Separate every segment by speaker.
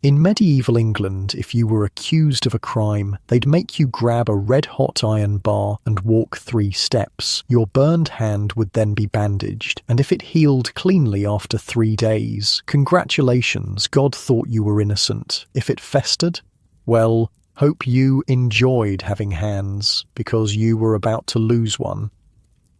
Speaker 1: In medieval England, if you were accused of a crime, they'd make you grab a red-hot iron bar and walk 3 steps. Your burned hand would then be bandaged, and if it healed cleanly after 3 days, congratulations, God thought you were innocent. If it festered, well, hope you enjoyed having hands, because you were about to lose one.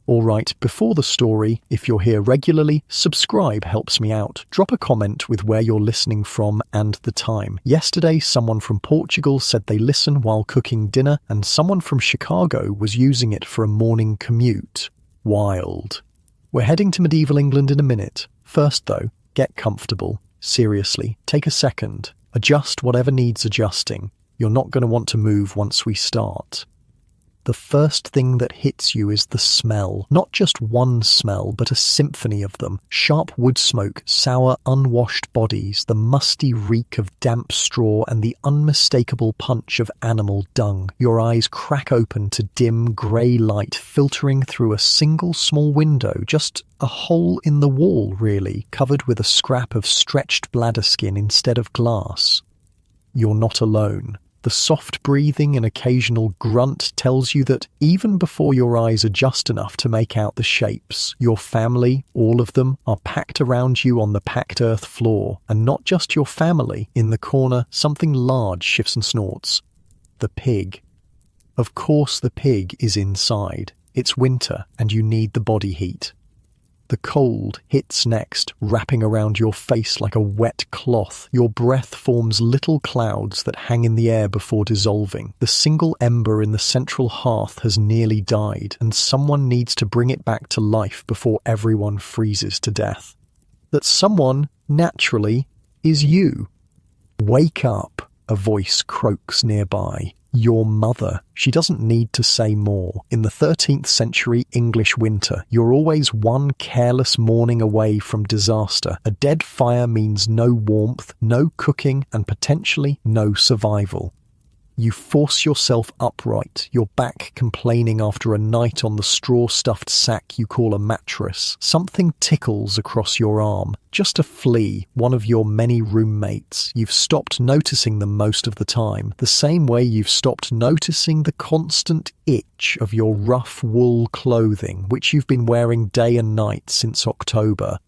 Speaker 1: Alright, before the story, if you're here regularly, subscribe helps me out. Drop a comment with where you're listening from and the time. Yesterday, someone from Portugal said they listen while cooking dinner, and someone from Chicago was using it for a morning commute. Wild. We're heading to medieval England in a minute. First though, get comfortable. Seriously, take a second. Adjust whatever needs adjusting. You're not going to want to move once we start. The first thing that hits you is the smell. Not just one smell, but a symphony of them. Sharp wood smoke, sour, unwashed bodies, the musty reek of damp straw, and the unmistakable punch of animal dung. Your eyes crack open to dim grey light filtering through a single small window, just a hole in the wall, really, covered with a scrap of stretched bladder skin instead of glass. You're not alone. The soft breathing and occasional grunt tells you that even before your eyes adjust enough to make out the shapes, your family, all of them, are packed around you on the packed earth floor. And not just your family. In the corner, something large shifts and snorts. The pig. Of course the pig is inside. It's winter and you need the body heat. The cold hits next, wrapping around your face like a wet cloth. Your breath forms little clouds that hang in the air before dissolving. The single ember in the central hearth has nearly died, and someone needs to bring it back to life before everyone freezes to death. That someone, naturally, is you. Wake up, a voice croaks nearby. Your mother. She doesn't need to say more. In the 13th century English winter, you're always one careless morning away from disaster. A dead fire means no warmth, no cooking, and potentially no survival. You force yourself upright, your back complaining after a night on the straw-stuffed sack you call a mattress. Something tickles across your arm. Just a flea, one of your many roommates. You've stopped noticing them most of the time, the same way you've stopped noticing the constant itch of your rough wool clothing, which you've been wearing day and night since October.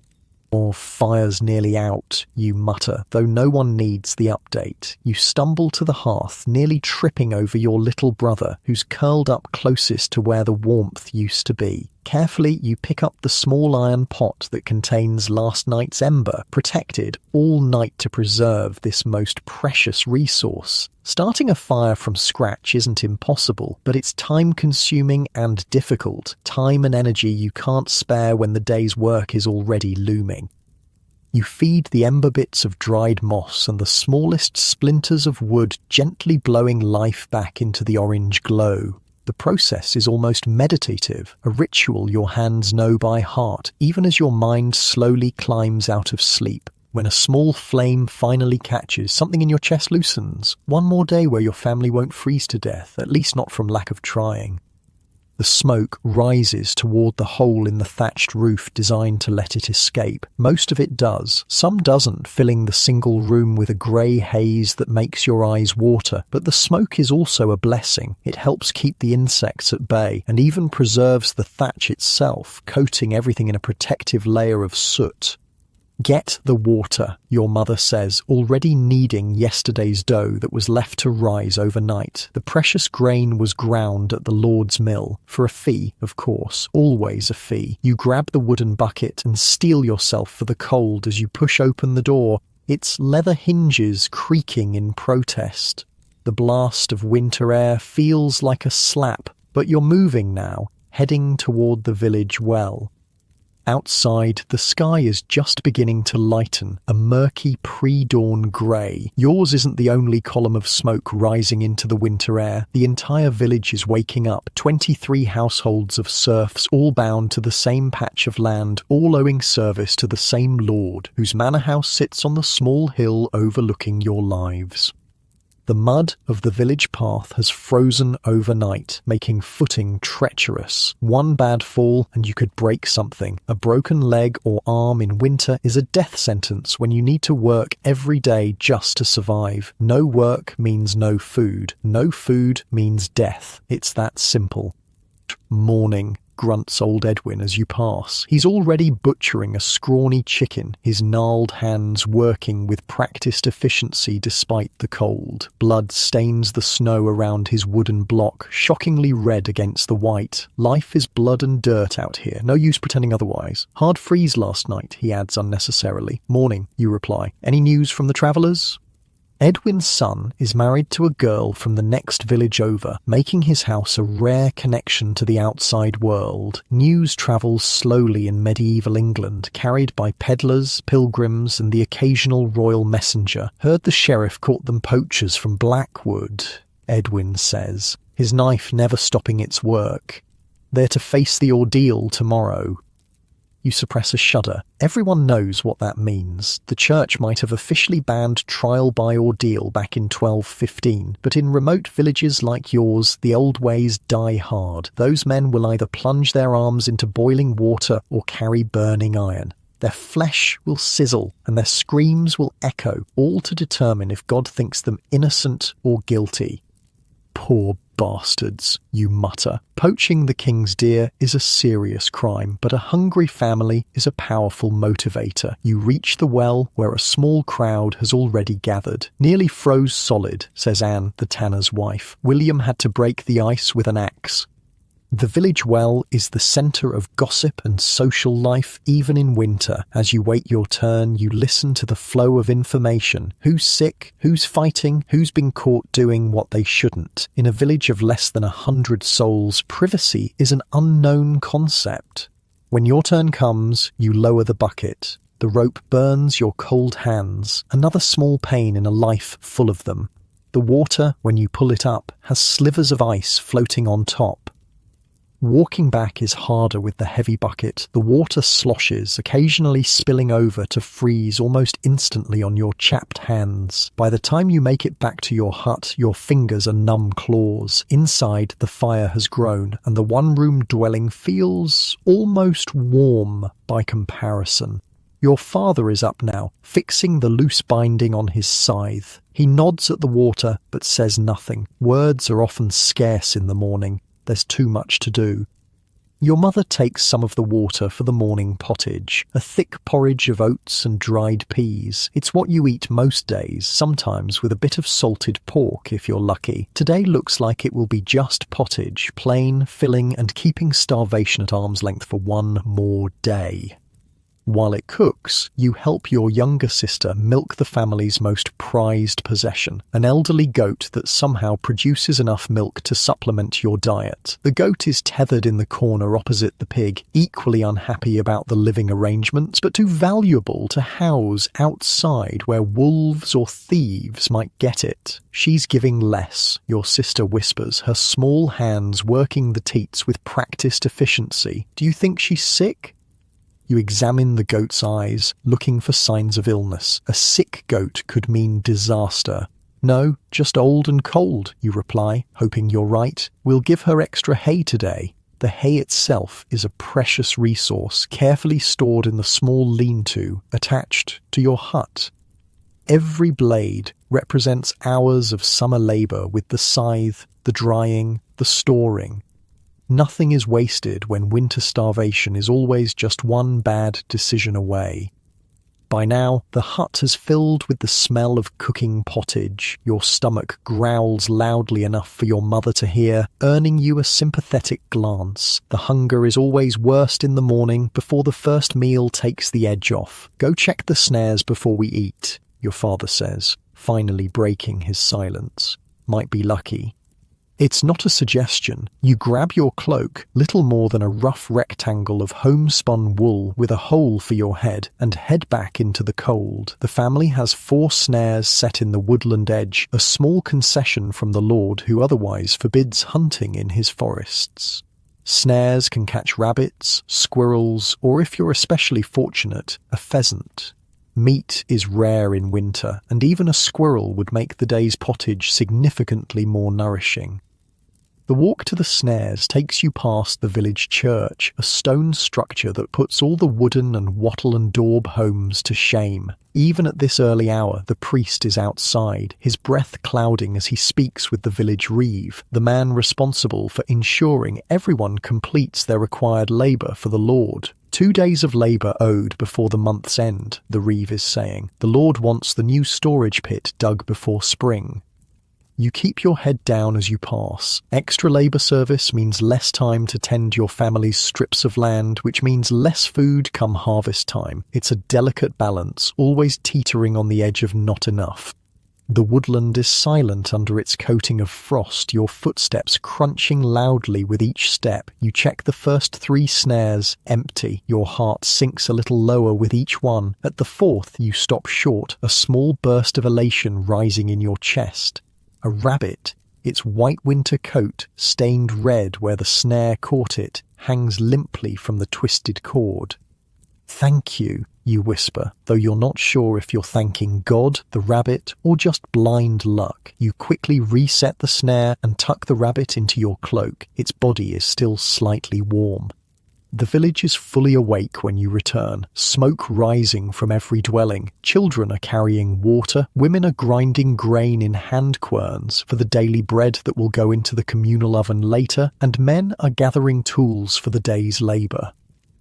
Speaker 1: Or fire's nearly out, you mutter, though no one needs the update. You stumble to the hearth, nearly tripping over your little brother, who's curled up closest to where the warmth used to be. Carefully, you pick up the small iron pot that contains last night's ember, protected all night to preserve this most precious resource. Starting a fire from scratch isn't impossible, but it's time-consuming and difficult. Time and energy you can't spare when the day's work is already looming. You feed the ember bits of dried moss and the smallest splinters of wood, gently blowing life back into the orange glow. The process is almost meditative, a ritual your hands know by heart, even as your mind slowly climbs out of sleep. When a small flame finally catches, something in your chest loosens. One more day where your family won't freeze to death, at least not from lack of trying. The smoke rises toward the hole in the thatched roof designed to let it escape. Most of it does. Some doesn't, filling the single room with a grey haze that makes your eyes water. But the smoke is also a blessing. It helps keep the insects at bay and even preserves the thatch itself, coating everything in a protective layer of soot. Get the water, your mother says, already kneading yesterday's dough that was left to rise overnight. The precious grain was ground at the Lord's mill. For a fee, of course, always a fee. You grab the wooden bucket and steel yourself for the cold as you push open the door, its leather hinges creaking in protest. The blast of winter air feels like a slap, but you're moving now, heading toward the village well. Outside, the sky is just beginning to lighten, a murky pre-dawn grey. Yours isn't the only column of smoke rising into the winter air. The entire village is waking up, 23 households of serfs, all bound to the same patch of land, all owing service to the same lord, whose manor house sits on the small hill overlooking your lives. The mud of the village path has frozen overnight, making footing treacherous. One bad fall and you could break something. A broken leg or arm in winter is a death sentence when you need to work every day just to survive. No work means no food. No food means death. It's that simple. Morning, grunts old Edwin as you pass. He's already butchering a scrawny chicken, his gnarled hands working with practiced efficiency despite the cold. Blood stains the snow around his wooden block, shockingly red against the white. Life is blood and dirt out here, no use pretending otherwise. Hard freeze last night, he adds unnecessarily. Morning, you reply. Any news from the travellers? Edwin's son is married to a girl from the next village over, making his house a rare connection to the outside world. News travels slowly in medieval England, carried by peddlers, pilgrims, and the occasional royal messenger. Heard the sheriff caught them poachers from Blackwood, Edwin says, his knife never stopping its work. They're to face the ordeal tomorrow. You suppress a shudder. Everyone knows what that means. The church might have officially banned trial by ordeal back in 1215, but in remote villages like yours, the old ways die hard. Those men will either plunge their arms into boiling water or carry burning iron. Their flesh will sizzle and their screams will echo, all to determine if God thinks them innocent or guilty. Poor bastards, you mutter. Poaching the king's deer is a serious crime, but a hungry family is a powerful motivator. You reach the well where a small crowd has already gathered. Nearly froze solid, says Anne, the tanner's wife. William had to break the ice with an axe. The village well is the centre of gossip and social life even in winter. As you wait your turn, you listen to the flow of information. Who's sick? Who's fighting? Who's been caught doing what they shouldn't? In a village of less than 100 souls, privacy is an unknown concept. When your turn comes, you lower the bucket. The rope burns your cold hands, another small pain in a life full of them. The water, when you pull it up, has slivers of ice floating on top. Walking back is harder with the heavy bucket. The water sloshes, occasionally spilling over to freeze almost instantly on your chapped hands. By the time you make it back to your hut, your fingers are numb claws. Inside, the fire has grown, and the one-room dwelling feels almost warm by comparison. Your father is up now, fixing the loose binding on his scythe. He nods at the water, but says nothing. Words are often scarce in the morning. There's too much to do. Your mother takes some of the water for the morning pottage, a thick porridge of oats and dried peas. It's what you eat most days, sometimes with a bit of salted pork if you're lucky. Today looks like it will be just pottage, plain, filling, and keeping starvation at arm's length for one more day. While it cooks, you help your younger sister milk the family's most prized possession, an elderly goat that somehow produces enough milk to supplement your diet. The goat is tethered in the corner opposite the pig, equally unhappy about the living arrangements, but too valuable to house outside where wolves or thieves might get it. She's giving less, your sister whispers, her small hands working the teats with practiced efficiency. Do you think she's sick? You examine the goat's eyes, looking for signs of illness. A sick goat could mean disaster. No, just old and cold, you reply, hoping you're right. We'll give her extra hay today. The hay itself is a precious resource, carefully stored in the small lean-to attached to your hut. Every blade represents hours of summer labour with the scythe, the drying, the storing. Nothing is wasted when winter starvation is always just one bad decision away. By now, the hut has filled with the smell of cooking pottage. Your stomach growls loudly enough for your mother to hear, earning you a sympathetic glance. The hunger is always worst in the morning before the first meal takes the edge off. Go check the snares before we eat, your father says, finally breaking his silence. Might be lucky. It's not a suggestion. You grab your cloak, little more than a rough rectangle of homespun wool with a hole for your head, and head back into the cold. The family has 4 snares set in the woodland edge, a small concession from the Lord who otherwise forbids hunting in his forests. Snares can catch rabbits, squirrels, or if you're especially fortunate, a pheasant. Meat is rare in winter, and even a squirrel would make the day's pottage significantly more nourishing. The walk to the snares takes you past the village church, a stone structure that puts all the wooden and wattle and daub homes to shame. Even at this early hour, the priest is outside, his breath clouding as he speaks with the village reeve, the man responsible for ensuring everyone completes their required labour for the Lord. 2 days of labour owed before the month's end, the reeve is saying. The Lord wants the new storage pit dug before spring. You keep your head down as you pass. Extra labour service means less time to tend your family's strips of land, which means less food come harvest time. It's a delicate balance, always teetering on the edge of not enough. The woodland is silent under its coating of frost, your footsteps crunching loudly with each step. You check the first 3 snares, empty. Your heart sinks a little lower with each one. At the 4th, you stop short, a small burst of elation rising in your chest. A rabbit, its white winter coat, stained red where the snare caught it, hangs limply from the twisted cord. "Thank you," you whisper, though you're not sure if you're thanking God, the rabbit, or just blind luck. You quickly reset the snare and tuck the rabbit into your cloak. Its body is still slightly warm. The village is fully awake when you return, smoke rising from every dwelling. Children are carrying water, women are grinding grain in hand querns for the daily bread that will go into the communal oven later, and men are gathering tools for the day's labour.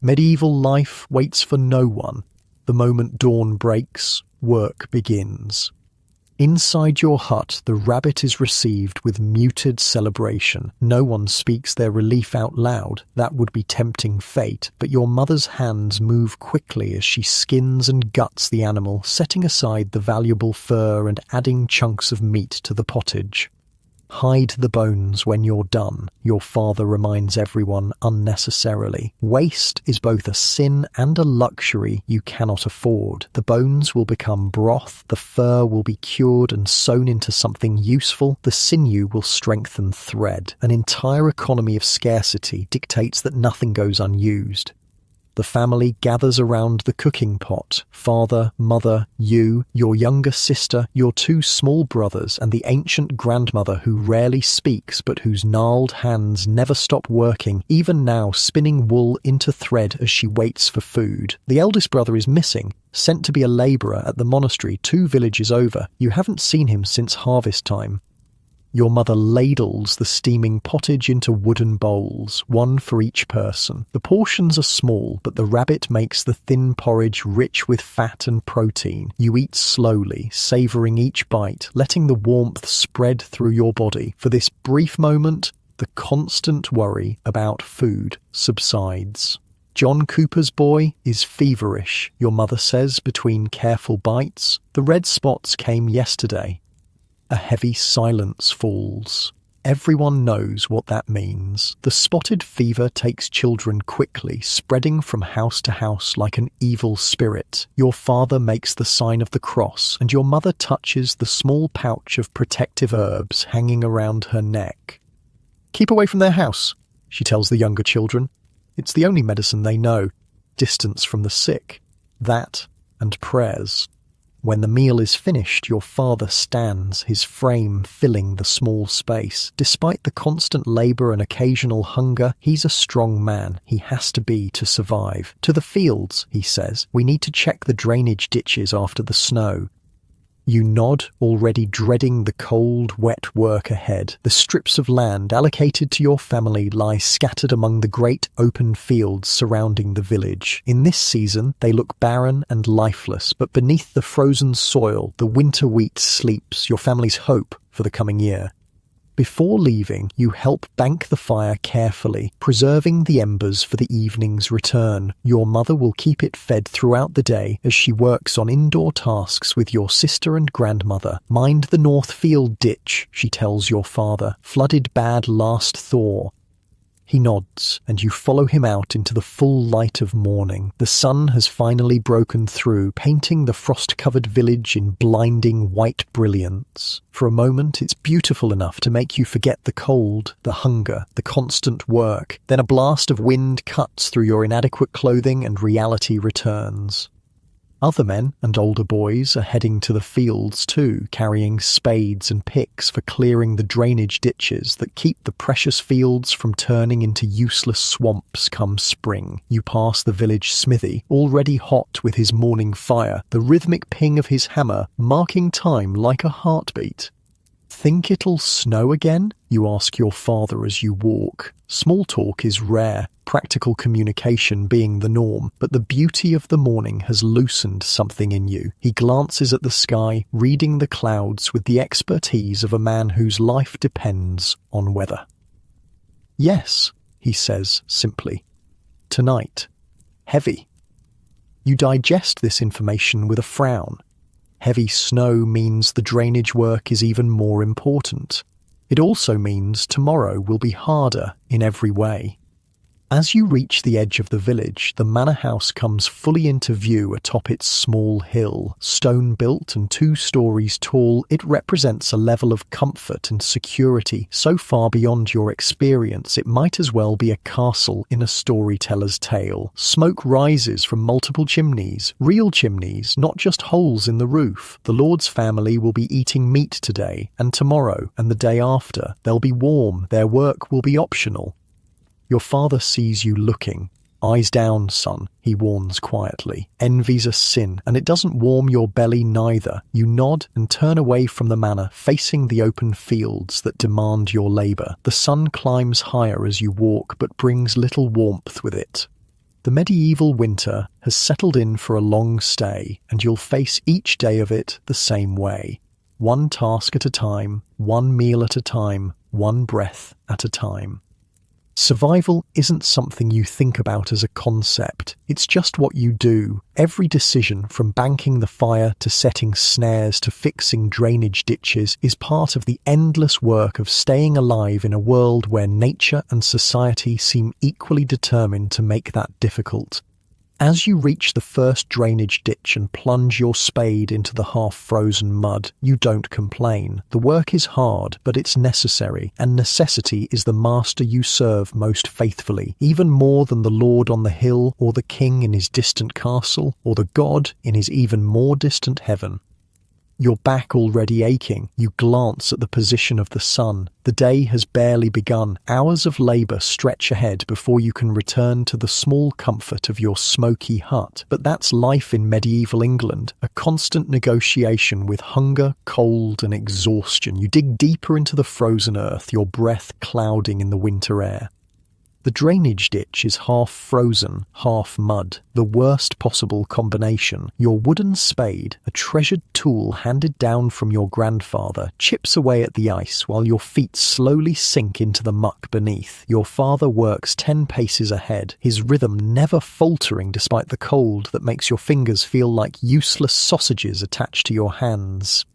Speaker 1: Medieval life waits for no one. The moment dawn breaks, work begins. Inside your hut, the rabbit is received with muted celebration. No one speaks their relief out loud. That would be tempting fate, but your mother's hands move quickly as she skins and guts the animal, setting aside the valuable fur and adding chunks of meat to the pottage. "Hide the bones when you're done," your father reminds everyone unnecessarily. Waste is both a sin and a luxury you cannot afford. The bones will become broth, the fur will be cured and sewn into something useful, the sinew will strengthen thread. An entire economy of scarcity dictates that nothing goes unused. The family gathers around the cooking pot. Father, mother, you, your younger sister, your 2 small brothers, and the ancient grandmother who rarely speaks but whose gnarled hands never stop working, even now spinning wool into thread as she waits for food. The eldest brother is missing, sent to be a labourer at the monastery 2 villages over. You haven't seen him since harvest time. Your mother ladles the steaming pottage into wooden bowls, 1 for each person. The portions are small, but the rabbit makes the thin porridge rich with fat and protein. You eat slowly, savouring each bite, letting the warmth spread through your body. For this brief moment, the constant worry about food subsides. John Cooper's boy is feverish, your mother says between careful bites. The red spots came yesterday. A heavy silence falls. Everyone knows what that means. The spotted fever takes children quickly, spreading from house to house like an evil spirit. Your father makes the sign of the cross, and your mother touches the small pouch of protective herbs hanging around her neck. "Keep away from their house," she tells the younger children. It's the only medicine they know. Distance from the sick. That and prayers. When the meal is finished, your father stands, his frame filling the small space. Despite the constant labour and occasional hunger, he's a strong man. He has to be to survive. "To the fields," he says. "We need to check the drainage ditches after the snow." You nod, already dreading the cold, wet work ahead. The strips of land allocated to your family lie scattered among the great open fields surrounding the village. In this season, they look barren and lifeless, but beneath the frozen soil, the winter wheat sleeps, your family's hope for the coming year. Before leaving, you help bank the fire carefully, preserving the embers for the evening's return. Your mother will keep it fed throughout the day as she works on indoor tasks with your sister and grandmother. "Mind the north field ditch," she tells your father. "Flooded bad last thaw." He nods, and you follow him out into the full light of morning. The sun has finally broken through, painting the frost-covered village in blinding white brilliance. For a moment, it's beautiful enough to make you forget the cold, the hunger, the constant work. Then a blast of wind cuts through your inadequate clothing and reality returns. Other men and older boys are heading to the fields too, carrying spades and picks for clearing the drainage ditches that keep the precious fields from turning into useless swamps come spring. You pass the village smithy, already hot with his morning fire, the rhythmic ping of his hammer marking time like a heartbeat. Think it'll snow again? You ask your father as you walk. Small talk is rare, practical communication being the norm, but the beauty of the morning has loosened something in you. He glances at the sky, reading the clouds with the expertise of a man whose life depends on weather. Yes, he says simply. Tonight. Heavy. You digest this information with a frown. Heavy snow means the drainage work is even more important. It also means tomorrow will be harder in every way. As you reach the edge of the village, the manor house comes fully into view atop its small hill. Stone-built and 2 stories tall, it represents a level of comfort and security so far beyond your experience it might as well be a castle in a storyteller's tale. Smoke rises from multiple chimneys, real chimneys, not just holes in the roof. The Lord's family will be eating meat today, and tomorrow, and the day after. They'll be warm, their work will be optional. Your father sees you looking. Eyes down, son, he warns quietly. Envy's a sin, and it doesn't warm your belly neither. You nod and turn away from the manor, facing the open fields that demand your labour. The sun climbs higher as you walk, but brings little warmth with it. The medieval winter has settled in for a long stay, and you'll face each day of it the same way. One task at a time, one meal at a time, one breath at a time. Survival isn't something you think about as a concept, it's just what you do. Every decision, from banking the fire to setting snares to fixing drainage ditches, is part of the endless work of staying alive in a world where nature and society seem equally determined to make that difficult. As you reach the first drainage ditch and plunge your spade into the half-frozen mud, you don't complain. The work is hard, but it's necessary, and necessity is the master you serve most faithfully, even more than the lord on the hill, or the king in his distant castle, or the god in his even more distant heaven. Your back already aching, you glance at the position of the sun. The day has barely begun. Hours of labour stretch ahead before you can return to the small comfort of your smoky hut. But that's life in medieval England, a constant negotiation with hunger, cold and exhaustion. You dig deeper into the frozen earth, your breath clouding in the winter air. The drainage ditch is half frozen, half mud, the worst possible combination. Your wooden spade, a treasured tool handed down from your grandfather, chips away at the ice while your feet slowly sink into the muck beneath. Your father works 10 paces ahead, his rhythm never faltering despite the cold that makes your fingers feel like useless sausages attached to your hands.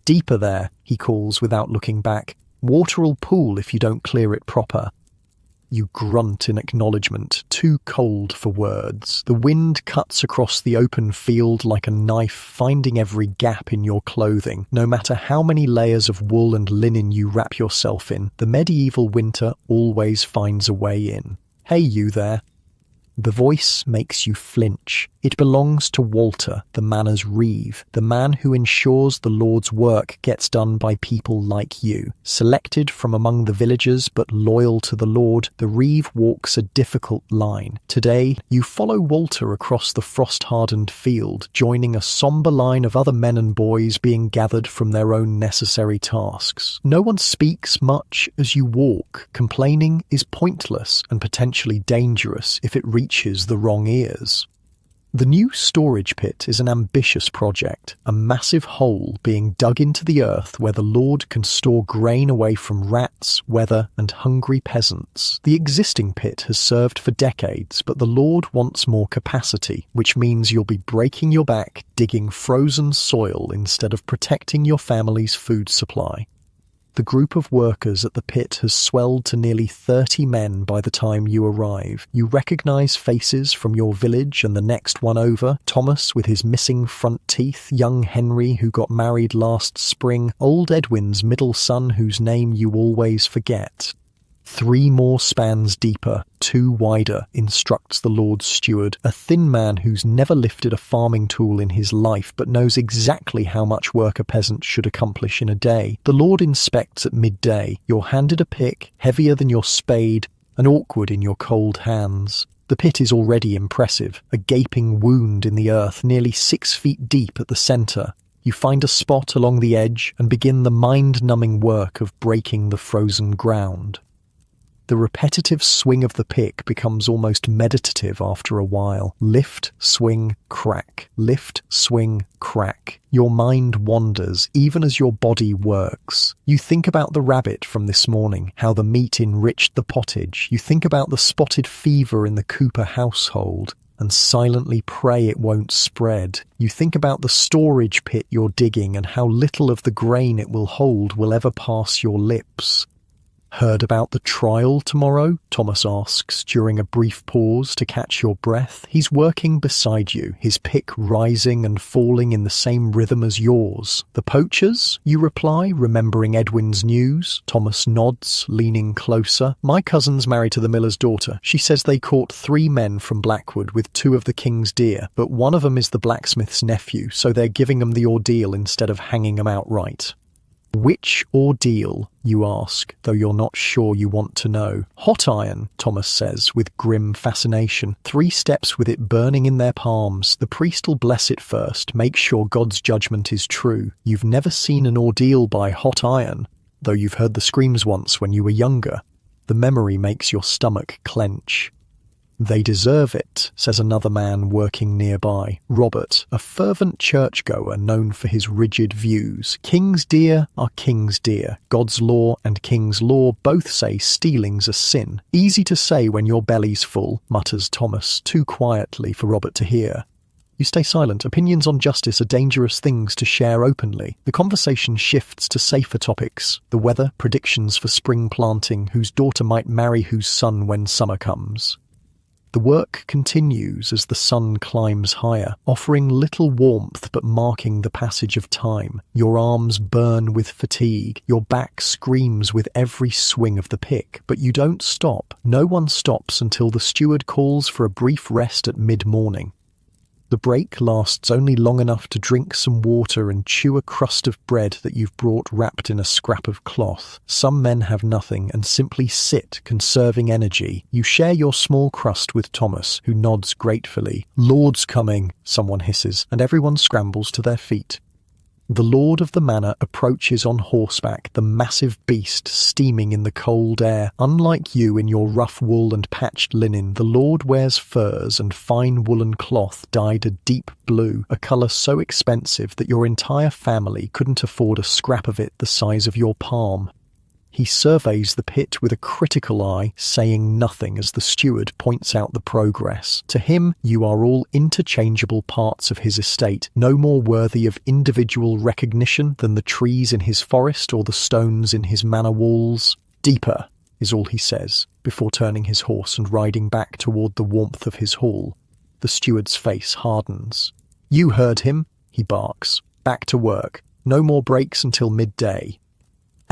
Speaker 1: Deeper there, he calls without looking back. Water'll pool if you don't clear it proper. You grunt in acknowledgement, too cold for words. The wind cuts across the open field like a knife, finding every gap in your clothing. No matter how many layers of wool and linen you wrap yourself in, the medieval winter always finds a way in. Hey, you there. The voice makes you flinch. It belongs to Walter, the manor's reeve, the man who ensures the Lord's work gets done by people like you. Selected from among the villagers but loyal to the Lord, the reeve walks a difficult line. Today, you follow Walter across the frost-hardened field, joining a sombre line of other men and boys being gathered from their own necessary tasks. No one speaks much as you walk. Complaining is pointless and potentially dangerous if it reaches the wrong ears. The new storage pit is an ambitious project, a massive hole being dug into the earth where the Lord can store grain away from rats, weather, and hungry peasants. The existing pit has served for decades, but the Lord wants more capacity, which means you'll be breaking your back digging frozen soil instead of protecting your family's food supply. The group of workers at the pit has swelled to nearly 30 men by the time you arrive. You recognise faces from your village and the next one over. Thomas with his missing front teeth, young Henry who got married last spring, old Edwin's middle son whose name you always forget. 3 more spans deeper, 2 wider, instructs the Lord's steward, a thin man who's never lifted a farming tool in his life but knows exactly how much work a peasant should accomplish in a day. The Lord inspects at midday. You're handed a pick, heavier than your spade, and awkward in your cold hands. The pit is already impressive, a gaping wound in the earth nearly 6 feet deep at the centre. You find a spot along the edge and begin the mind-numbing work of breaking the frozen ground. The repetitive swing of the pick becomes almost meditative after a while. Lift, swing, crack. Lift, swing, crack. Your mind wanders even as your body works. You think about the rabbit from this morning, how the meat enriched the pottage. You think about the spotted fever in the Cooper household and silently pray it won't spread. You think about the storage pit you're digging and how little of the grain it will hold will ever pass your lips. Heard about the trial tomorrow? Thomas asks during a brief pause to catch your breath. He's working beside you, his pick rising and falling in the same rhythm as yours. The poachers? You reply, remembering Edwin's news. Thomas nods, leaning closer. My cousin's married to the miller's daughter. She says they caught 3 men from Blackwood with 2 of the king's deer, but one of them is the blacksmith's nephew, so they're giving them the ordeal instead of hanging them outright. Which ordeal, you ask, though you're not sure you want to know. Hot iron, Thomas says, with grim fascination. 3 steps with it burning in their palms. The priest'll bless it first, make sure God's judgment is true. You've never seen an ordeal by hot iron, though you've heard the screams once when you were younger. The memory makes your stomach clench. They deserve it, says another man working nearby. Robert, a fervent churchgoer known for his rigid views. King's deer are king's deer. God's law and king's law both say stealing's a sin. Easy to say when your belly's full, mutters Thomas, too quietly for Robert to hear. You stay silent. Opinions on justice are dangerous things to share openly. The conversation shifts to safer topics. The weather, predictions for spring planting, whose daughter might marry whose son when summer comes. The work continues as the sun climbs higher, offering little warmth but marking the passage of time. Your arms burn with fatigue, your back screams with every swing of the pick, but you don't stop. No one stops until the steward calls for a brief rest at mid-morning. The break lasts only long enough to drink some water and chew a crust of bread that you've brought wrapped in a scrap of cloth. Some men have nothing and simply sit, conserving energy. You share your small crust with Thomas, who nods gratefully. "Lord's coming," someone hisses, and everyone scrambles to their feet. The lord of the manor approaches on horseback, the massive beast steaming in the cold air. Unlike you in your rough wool and patched linen, the lord wears furs and fine woolen cloth dyed a deep blue, a colour so expensive that your entire family couldn't afford a scrap of it the size of your palm. He surveys the pit with a critical eye, saying nothing as the steward points out the progress. To him, you are all interchangeable parts of his estate, no more worthy of individual recognition than the trees in his forest or the stones in his manor walls. "Deeper," is all he says, before turning his horse and riding back toward the warmth of his hall. The steward's face hardens. "You heard him," he barks. "Back to work. No more breaks until midday."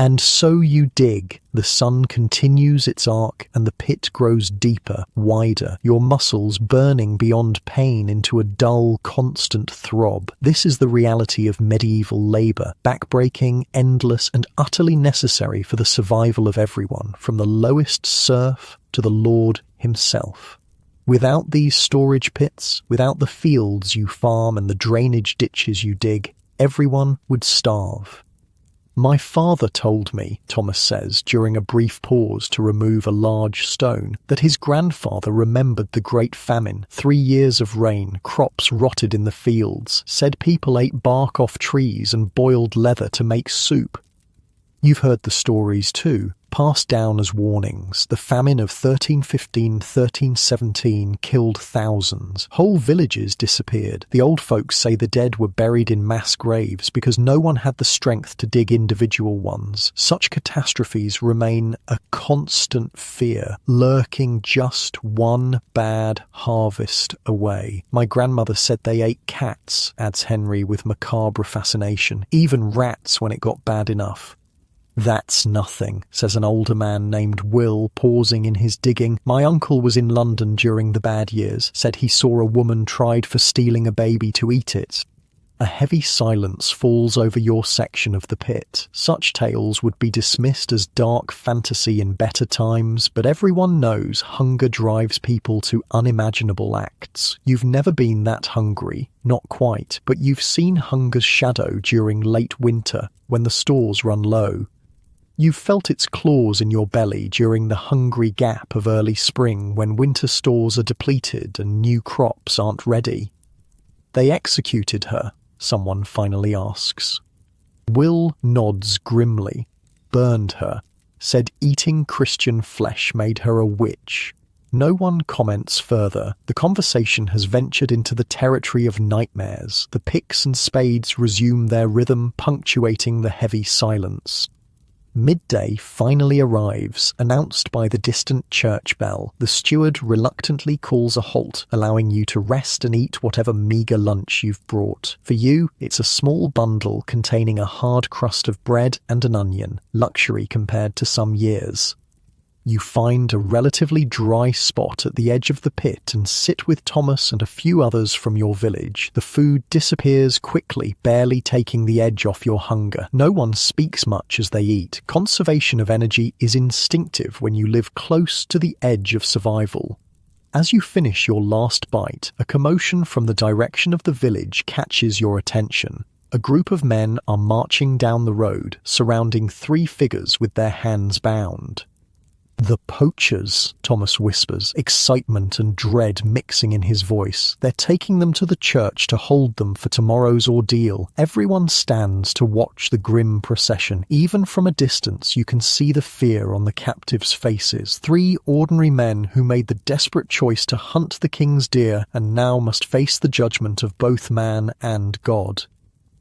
Speaker 1: And so you dig. The sun continues its arc and the pit grows deeper, wider, your muscles burning beyond pain into a dull, constant throb. This is the reality of medieval labour, backbreaking, endless and utterly necessary for the survival of everyone, from the lowest serf to the lord himself. Without these storage pits, without the fields you farm and the drainage ditches you dig, everyone would starve. "My father told me," Thomas says, during a brief pause to remove a large stone, that his grandfather remembered the Great Famine, 3 years of rain, crops rotted in the fields, said people ate bark off trees and boiled leather to make soup. You've heard the stories too, passed down as warnings. The famine of 1315, 1317 killed thousands. Whole villages disappeared. The old folks say the dead were buried in mass graves because no one had the strength to dig individual ones. Such catastrophes remain a constant fear, lurking just one bad harvest away. My grandmother said they ate cats, adds Henry with macabre fascination, even rats when it got bad enough. "That's nothing," says an older man named Will, pausing in his digging. "My uncle was in London during the bad years, said he saw a woman tried for stealing a baby to eat it." A heavy silence falls over your section of the pit. Such tales would be dismissed as dark fantasy in better times, but everyone knows hunger drives people to unimaginable acts. You've never been that hungry, not quite, but you've seen hunger's shadow during late winter when the stores run low. You've felt its claws in your belly during the hungry gap of early spring when winter stores are depleted and new crops aren't ready. "They executed her?" someone finally asks. Will nods grimly. "Burned her. Said eating Christian flesh made her a witch." No one comments further. The conversation has ventured into the territory of nightmares. The picks and spades resume their rhythm, punctuating the heavy silence. Midday finally arrives, announced by the distant church bell. The steward reluctantly calls a halt, allowing you to rest and eat whatever meagre lunch you've brought. For you, it's a small bundle containing a hard crust of bread and an onion, luxury compared to some years. You find a relatively dry spot at the edge of the pit and sit with Thomas and a few others from your village. The food disappears quickly, barely taking the edge off your hunger. No one speaks much as they eat. Conservation of energy is instinctive when you live close to the edge of survival. As you finish your last bite, a commotion from the direction of the village catches your attention. A group of men are marching down the road, surrounding three figures with their hands bound. "The poachers," Thomas whispers, excitement and dread mixing in his voice. "They're taking them to the church to hold them for tomorrow's ordeal." Everyone stands to watch the grim procession. Even from a distance, you can see the fear on the captives' faces. Three ordinary men who made the desperate choice to hunt the king's deer and now must face the judgment of both man and God.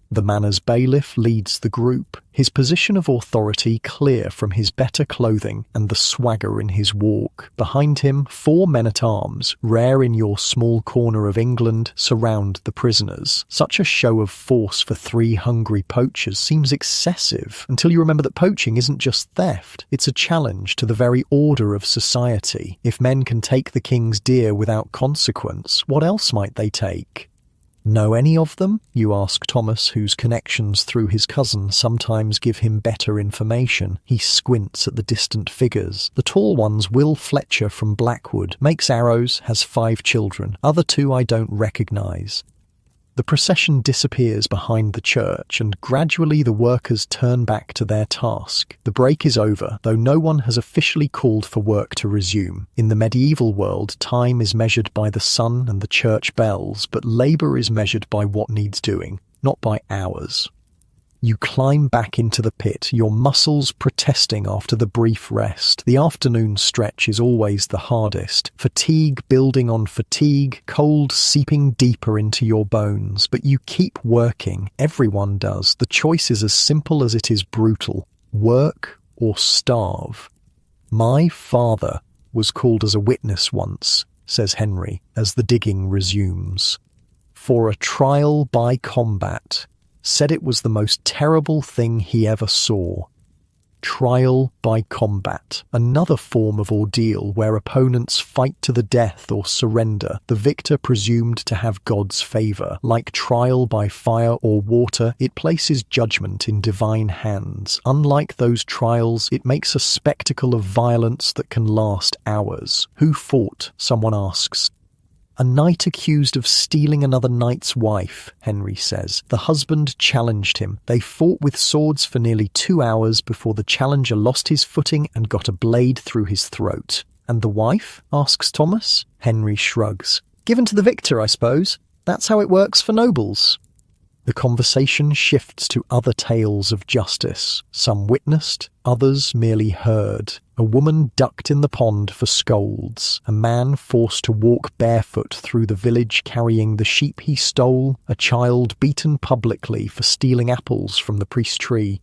Speaker 1: The manor's bailiff leads the group, his position of authority clear from his better clothing and the swagger in his walk. Behind him, 4 men-at-arms, rare in your small corner of England, surround the prisoners. Such a show of force for 3 hungry poachers seems excessive, until you remember that poaching isn't just theft, it's a challenge to the very order of society. If men can take the king's deer without consequence, what else might they take? "Know any of them?" you ask Thomas, whose connections through his cousin sometimes give him better information. He squints at the distant figures. The tall one's Will Fletcher from Blackwood, makes arrows, has 5 children. Other 2 I don't recognise. The procession disappears behind the church, and gradually the workers turn back to their task. The break is over, though no one has officially called for work to resume. In the medieval world, time is measured by the sun and the church bells, but labour is measured by what needs doing, not by hours. You climb back into the pit, your muscles protesting after the brief rest. The afternoon stretch is always the hardest. Fatigue building on fatigue, cold seeping deeper into your bones. But you keep working. Everyone does. The choice is as simple as it is brutal. Work or starve. "My father was called as a witness once," says Henry, as the digging resumes. "For a trial by combat. Said it was the most terrible thing he ever saw." Trial by combat, another form of ordeal where opponents fight to the death or surrender, the victor presumed to have God's favour. Like trial by fire or water, it places judgment in divine hands. Unlike those trials, it makes a spectacle of violence that can last hours. "Who fought?" someone asks. "A knight accused of stealing another knight's wife," Henry says. "The husband challenged him. They fought with swords for nearly 2 hours before the challenger lost his footing and got a blade through his throat." "And the wife?" asks Thomas. Henry shrugs. "Given to the victor, I suppose. That's how it works for nobles." The conversation shifts to other tales of justice. Some witnessed, others merely heard. A woman ducked in the pond for scolds. A man forced to walk barefoot through the village carrying the sheep he stole. A child beaten publicly for stealing apples from the priest's tree.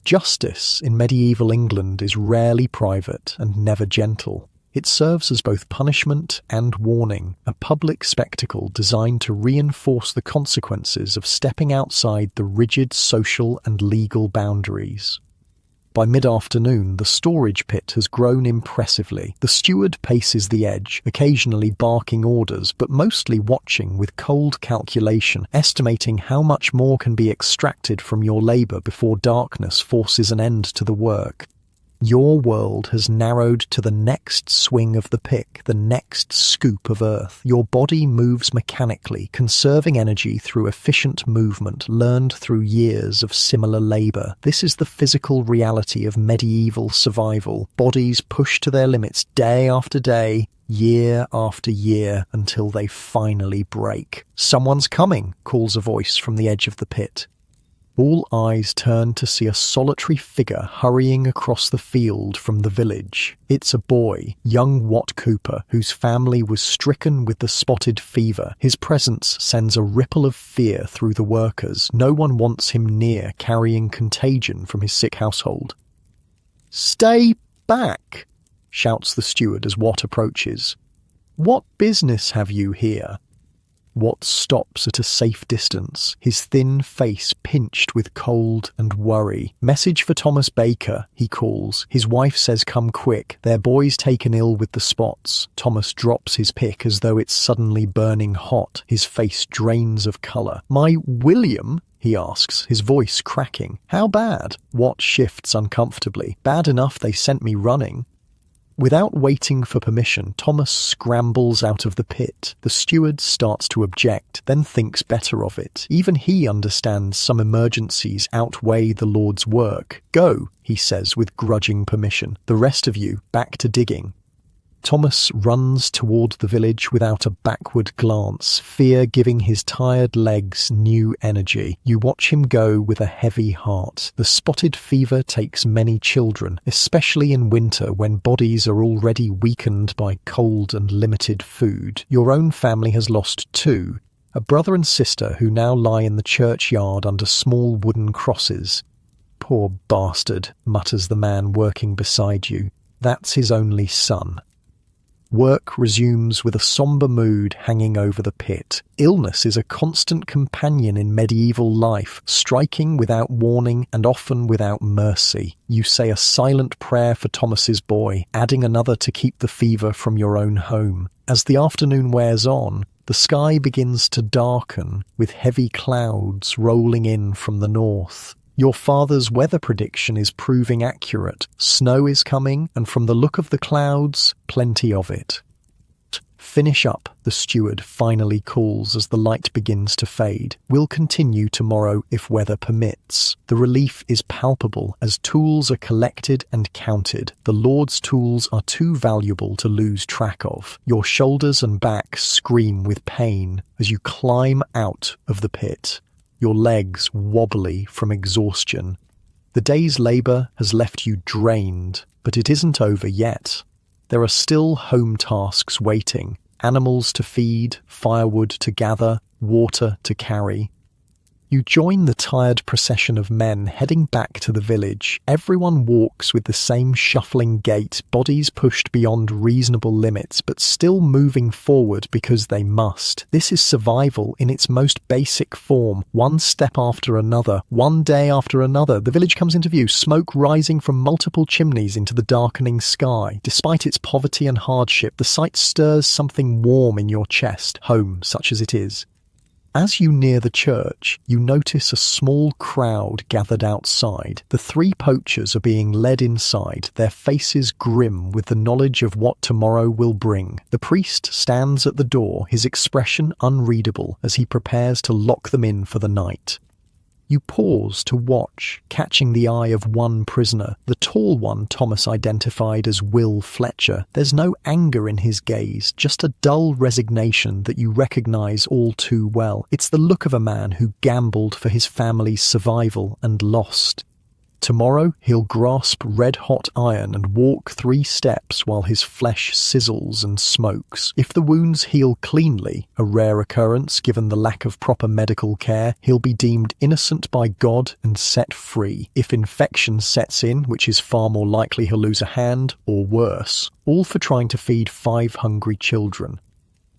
Speaker 1: Justice in medieval England is rarely private and never gentle. It serves as both punishment and warning, a public spectacle designed to reinforce the consequences of stepping outside the rigid social and legal boundaries. By mid-afternoon, the storage pit has grown impressively. The steward paces the edge, occasionally barking orders, but mostly watching with cold calculation, estimating how much more can be extracted from your labor before darkness forces an end to the work. Your world has narrowed to the next swing of the pick, the next scoop of earth. Your body moves mechanically, conserving energy through efficient movement learned through years of similar labor. This is the physical reality of medieval survival. Bodies pushed to their limits day after day, year after year, until they finally break. "Someone's coming," calls a voice from the edge of the pit. All eyes turn to see a solitary figure hurrying across the field from the village. It's a boy, young Wat Cooper, whose family was stricken with the spotted fever. His presence sends a ripple of fear through the workers. No one wants him near, carrying contagion from his sick household. "Stay back," shouts the steward as Wat approaches. "What business have you here?" Wat stops at a safe distance, his thin face pinched with cold and worry. "Message for Thomas Baker," he calls. His wife says come quick. Their boy's taken ill with the spots. Thomas drops his pick as though it's suddenly burning hot. His face drains of colour. "My William?" he asks, his voice cracking. "How bad?" Wat shifts uncomfortably. "Bad enough they sent me running." Without waiting for permission, Thomas scrambles out of the pit. The steward starts to object, then thinks better of it. Even he understands some emergencies outweigh the Lord's work. "Go," he says with grudging permission. "The rest of you, back to digging." Thomas runs toward the village without a backward glance, fear giving his tired legs new energy. You watch him go with a heavy heart. The spotted fever takes many children, especially in winter when bodies are already weakened by cold and limited food. Your own family has lost two, a brother and sister who now lie in the churchyard under small wooden crosses. "Poor bastard," mutters the man working beside you. "That's his only son." Work resumes with a sombre mood hanging over the pit. Illness is a constant companion in medieval life, striking without warning and often without mercy. You say a silent prayer for Thomas's boy, adding another to keep the fever from your own home. As the afternoon wears on, the sky begins to darken, with heavy clouds rolling in from the north. Your father's weather prediction is proving accurate. Snow is coming, and from the look of the clouds, plenty of it. "Finish up," the steward finally calls as the light begins to fade. "We'll continue tomorrow if weather permits." The relief is palpable as tools are collected and counted. The Lord's tools are too valuable to lose track of. Your shoulders and back scream with pain as you climb out of the pit. Your legs wobbly from exhaustion. The day's labour has left you drained, but it isn't over yet. There are still home tasks waiting. Animals to feed, firewood to gather, water to carry. You join the tired procession of men heading back to the village. Everyone walks with the same shuffling gait, bodies pushed beyond reasonable limits, but still moving forward because they must. This is survival in its most basic form, one step after another, one day after another. The village comes into view, smoke rising from multiple chimneys into the darkening sky. Despite its poverty and hardship, the sight stirs something warm in your chest, home such as it is. As you near the church, you notice a small crowd gathered outside. The three poachers are being led inside, their faces grim with the knowledge of what tomorrow will bring. The priest stands at the door, his expression unreadable as he prepares to lock them in for the night. You pause to watch, catching the eye of one prisoner, the tall one Thomas identified as Will Fletcher. There's no anger in his gaze, just a dull resignation that you recognize all too well. It's the look of a man who gambled for his family's survival and lost. Tomorrow he'll grasp red-hot iron and walk 3 steps while his flesh sizzles and smokes. If the wounds heal cleanly, a rare occurrence given the lack of proper medical care, he'll be deemed innocent by God and set free. If infection sets in, which is far more likely he'll lose a hand, or worse, all for trying to feed 5 hungry children.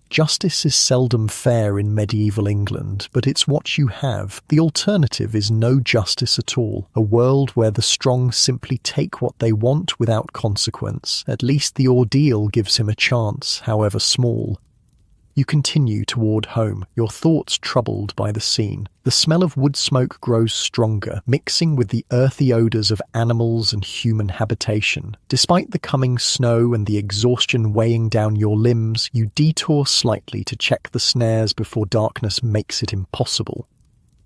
Speaker 1: Justice is seldom fair in medieval England, but it's what you have. The alternative is no justice at all, a world where the strong simply take what they want without consequence. At least the ordeal gives him a chance, however small. You continue toward home, your thoughts troubled by the scene. The smell of wood smoke grows stronger, mixing with the earthy odours of animals and human habitation. Despite the coming snow and the exhaustion weighing down your limbs, you detour slightly to check the snares before darkness makes it impossible.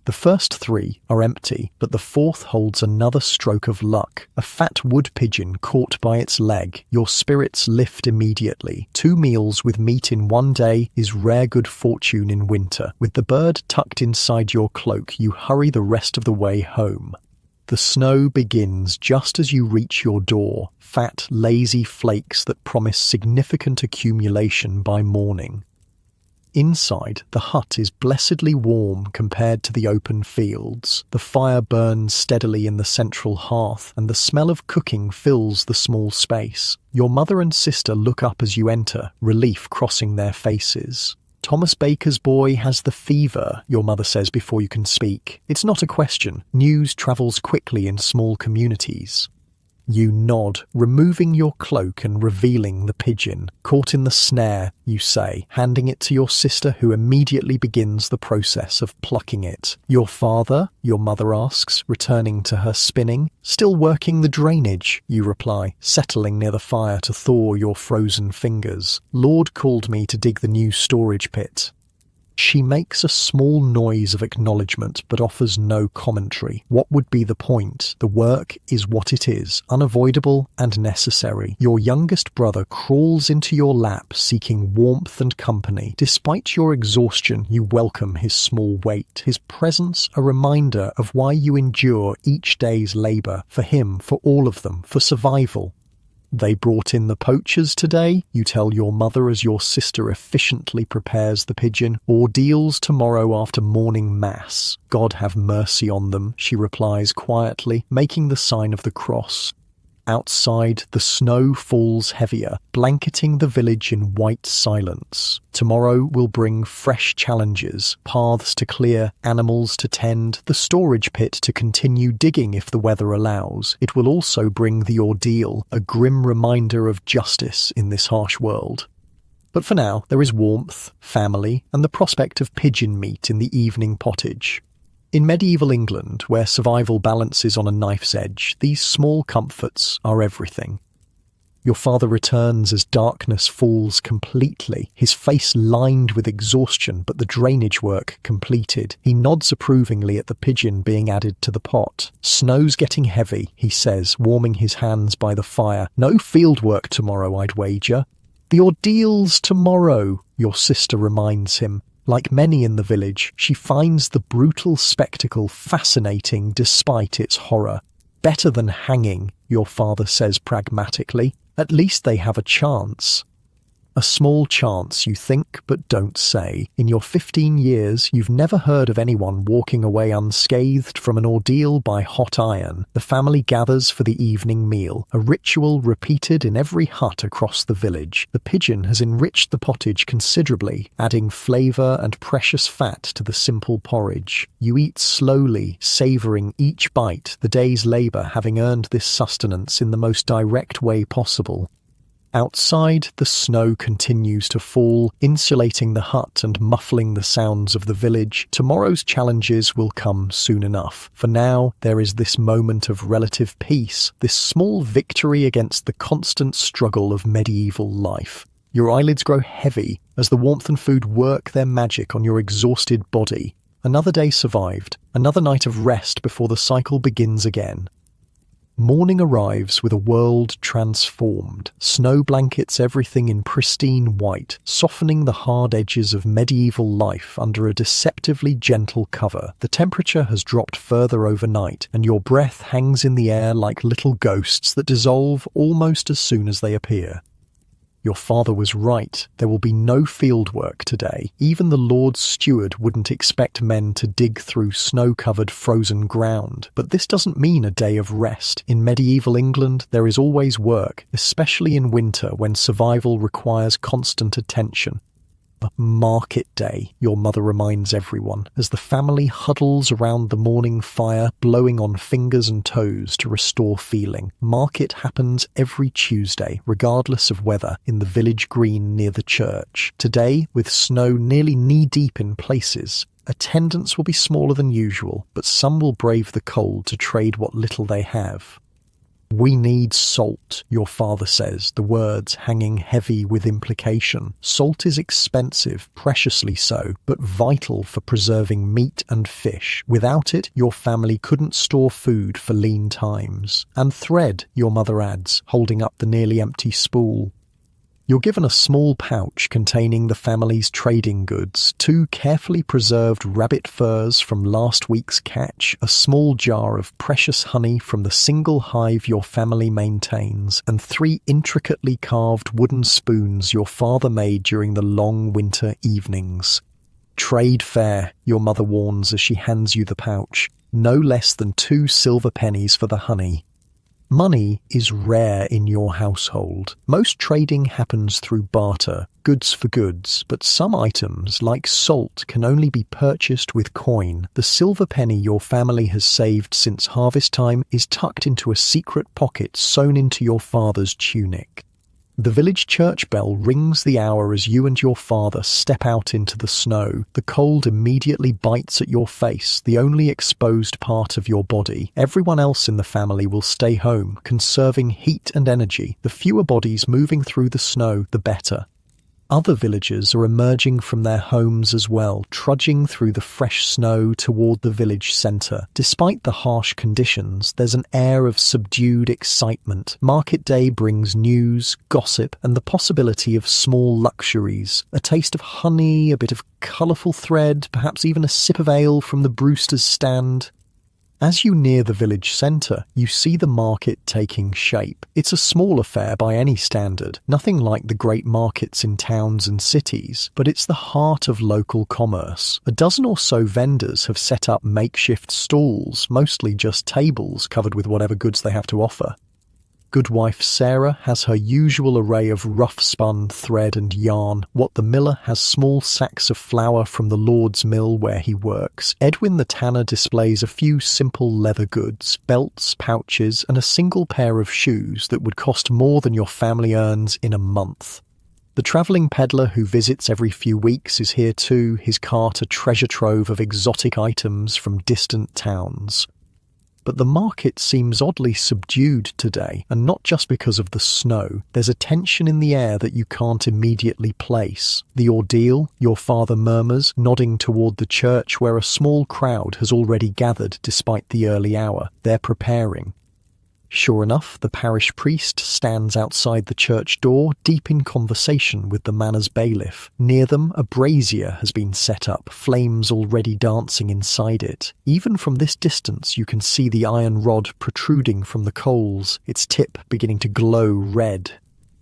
Speaker 1: The first 3 are empty, but the 4th holds another stroke of luck. A fat wood pigeon caught by its leg. Your spirits lift immediately. 2 meals with meat in one day is rare good fortune in winter. With the bird tucked inside your cloak, you hurry the rest of the way home. The snow begins just as you reach your door, fat, lazy flakes that promise significant accumulation by morning. Inside, the hut is blessedly warm compared to the open fields. The fire burns steadily in the central hearth, and the smell of cooking fills the small space. Your mother and sister look up as you enter, relief crossing their faces. "Thomas Baker's boy has the fever," your mother says before you can speak. It's not a question. News travels quickly in small communities. You nod, removing your cloak and revealing the pigeon. "Caught in the snare," you say, handing it to your sister, who immediately begins the process of plucking it. "Your father?" your mother asks, returning to her spinning. "Still working the drainage," you reply, settling near the fire to thaw your frozen fingers. "Lord called me to dig the new storage pit." She makes a small noise of acknowledgement, but offers no commentary. What would be the point? The work is what it is, unavoidable and necessary. Your youngest brother crawls into your lap, seeking warmth and company. Despite your exhaustion, you welcome his small weight. His presence a reminder of why you endure each day's labour. For him, for all of them, for survival. "They brought in the poachers today," you tell your mother as your sister efficiently prepares the pigeon. "Ordeals tomorrow after morning mass." "God have mercy on them," she replies quietly, making the sign of the cross. Outside, the snow falls heavier, blanketing the village in white silence. Tomorrow will bring fresh challenges, paths to clear, animals to tend, the storage pit to continue digging if the weather allows. It will also bring the ordeal, a grim reminder of justice in this harsh world. But for now, there is warmth, family, and the prospect of pigeon meat in the evening pottage. In medieval England, where survival balances on a knife's edge, these small comforts are everything. Your father returns as darkness falls completely, his face lined with exhaustion but the drainage work completed. He nods approvingly at the pigeon being added to the pot. "Snow's getting heavy," he says, warming his hands by the fire. "No field work tomorrow, I'd wager." "The ordeal's tomorrow," your sister reminds him. Like many in the village, she finds the brutal spectacle fascinating despite its horror. "Better than hanging," your father says pragmatically. "At least they have a chance." A small chance, you think, but don't say. In your 15 years, you've never heard of anyone walking away unscathed from an ordeal by hot iron. The family gathers for the evening meal, a ritual repeated in every hut across the village. The pigeon has enriched the pottage considerably, adding flavour and precious fat to the simple porridge. You eat slowly, savouring each bite, the day's labour having earned this sustenance in the most direct way possible. Outside, the snow continues to fall, insulating the hut and muffling the sounds of the village. Tomorrow's challenges will come soon enough. For now, there is this moment of relative peace, this small victory against the constant struggle of medieval life. Your eyelids grow heavy as the warmth and food work their magic on your exhausted body. Another day survived, another night of rest before the cycle begins again. Morning arrives with a world transformed. Snow blankets everything in pristine white, softening the hard edges of medieval life under a deceptively gentle cover. The temperature has dropped further overnight, and your breath hangs in the air like little ghosts that dissolve almost as soon as they appear. Your father was right. There will be no field work today. Even the Lord's steward wouldn't expect men to dig through snow-covered frozen ground. But this doesn't mean a day of rest. In medieval England, there is always work, especially in winter when survival requires constant attention. Market day, your mother reminds everyone, as the family huddles around the morning fire, blowing on fingers and toes to restore feeling. Market happens every Tuesday, regardless of weather, in the village green near the church. Today, with snow nearly knee-deep in places, attendance will be smaller than usual, but some will brave the cold to trade what little they have. "We need salt," your father says, the words hanging heavy with implication. Salt is expensive, preciously so, but vital for preserving meat and fish. Without it, your family couldn't store food for lean times. "And thread," your mother adds, holding up the nearly empty spool. You're given a small pouch containing the family's trading goods, 2 carefully preserved rabbit furs from last week's catch, a small jar of precious honey from the single hive your family maintains, and 3 intricately carved wooden spoons your father made during the long winter evenings. "Trade fair," your mother warns as she hands you the pouch. "No less than 2 silver pennies for the honey." Money is rare in your household. Most trading happens through barter, goods for goods, but some items, like salt, can only be purchased with coin. The silver penny your family has saved since harvest time is tucked into a secret pocket sewn into your father's tunic. The village church bell rings the hour as you and your father step out into the snow. The cold immediately bites at your face, the only exposed part of your body. Everyone else in the family will stay home, conserving heat and energy. The fewer bodies moving through the snow, the better. Other villagers are emerging from their homes as well, trudging through the fresh snow toward the village centre. Despite the harsh conditions, there's an air of subdued excitement. Market day brings news, gossip, and the possibility of small luxuries. A taste of honey, a bit of colourful thread, perhaps even a sip of ale from the Brewster's stand. As you near the village centre, you see the market taking shape. It's a small affair by any standard, nothing like the great markets in towns and cities, but it's the heart of local commerce. A dozen or so vendors have set up makeshift stalls, mostly just tables covered with whatever goods they have to offer. Goodwife Sarah has her usual array of rough-spun thread and yarn. What the miller has small sacks of flour from the Lord's mill where he works. Edwin the tanner displays a few simple leather goods, belts, pouches, and a single pair of shoes that would cost more than your family earns in a month. The travelling peddler who visits every few weeks is here too, his cart a treasure trove of exotic items from distant towns. But the market seems oddly subdued today, and not just because of the snow. There's a tension in the air that you can't immediately place. The ordeal, your father murmurs, nodding toward the church where a small crowd has already gathered despite the early hour. They're preparing. Sure enough, the parish priest stands outside the church door, deep in conversation with the manor's bailiff. Near them, a brazier has been set up, flames already dancing inside it. Even from this distance, you can see the iron rod protruding from the coals, its tip beginning to glow red.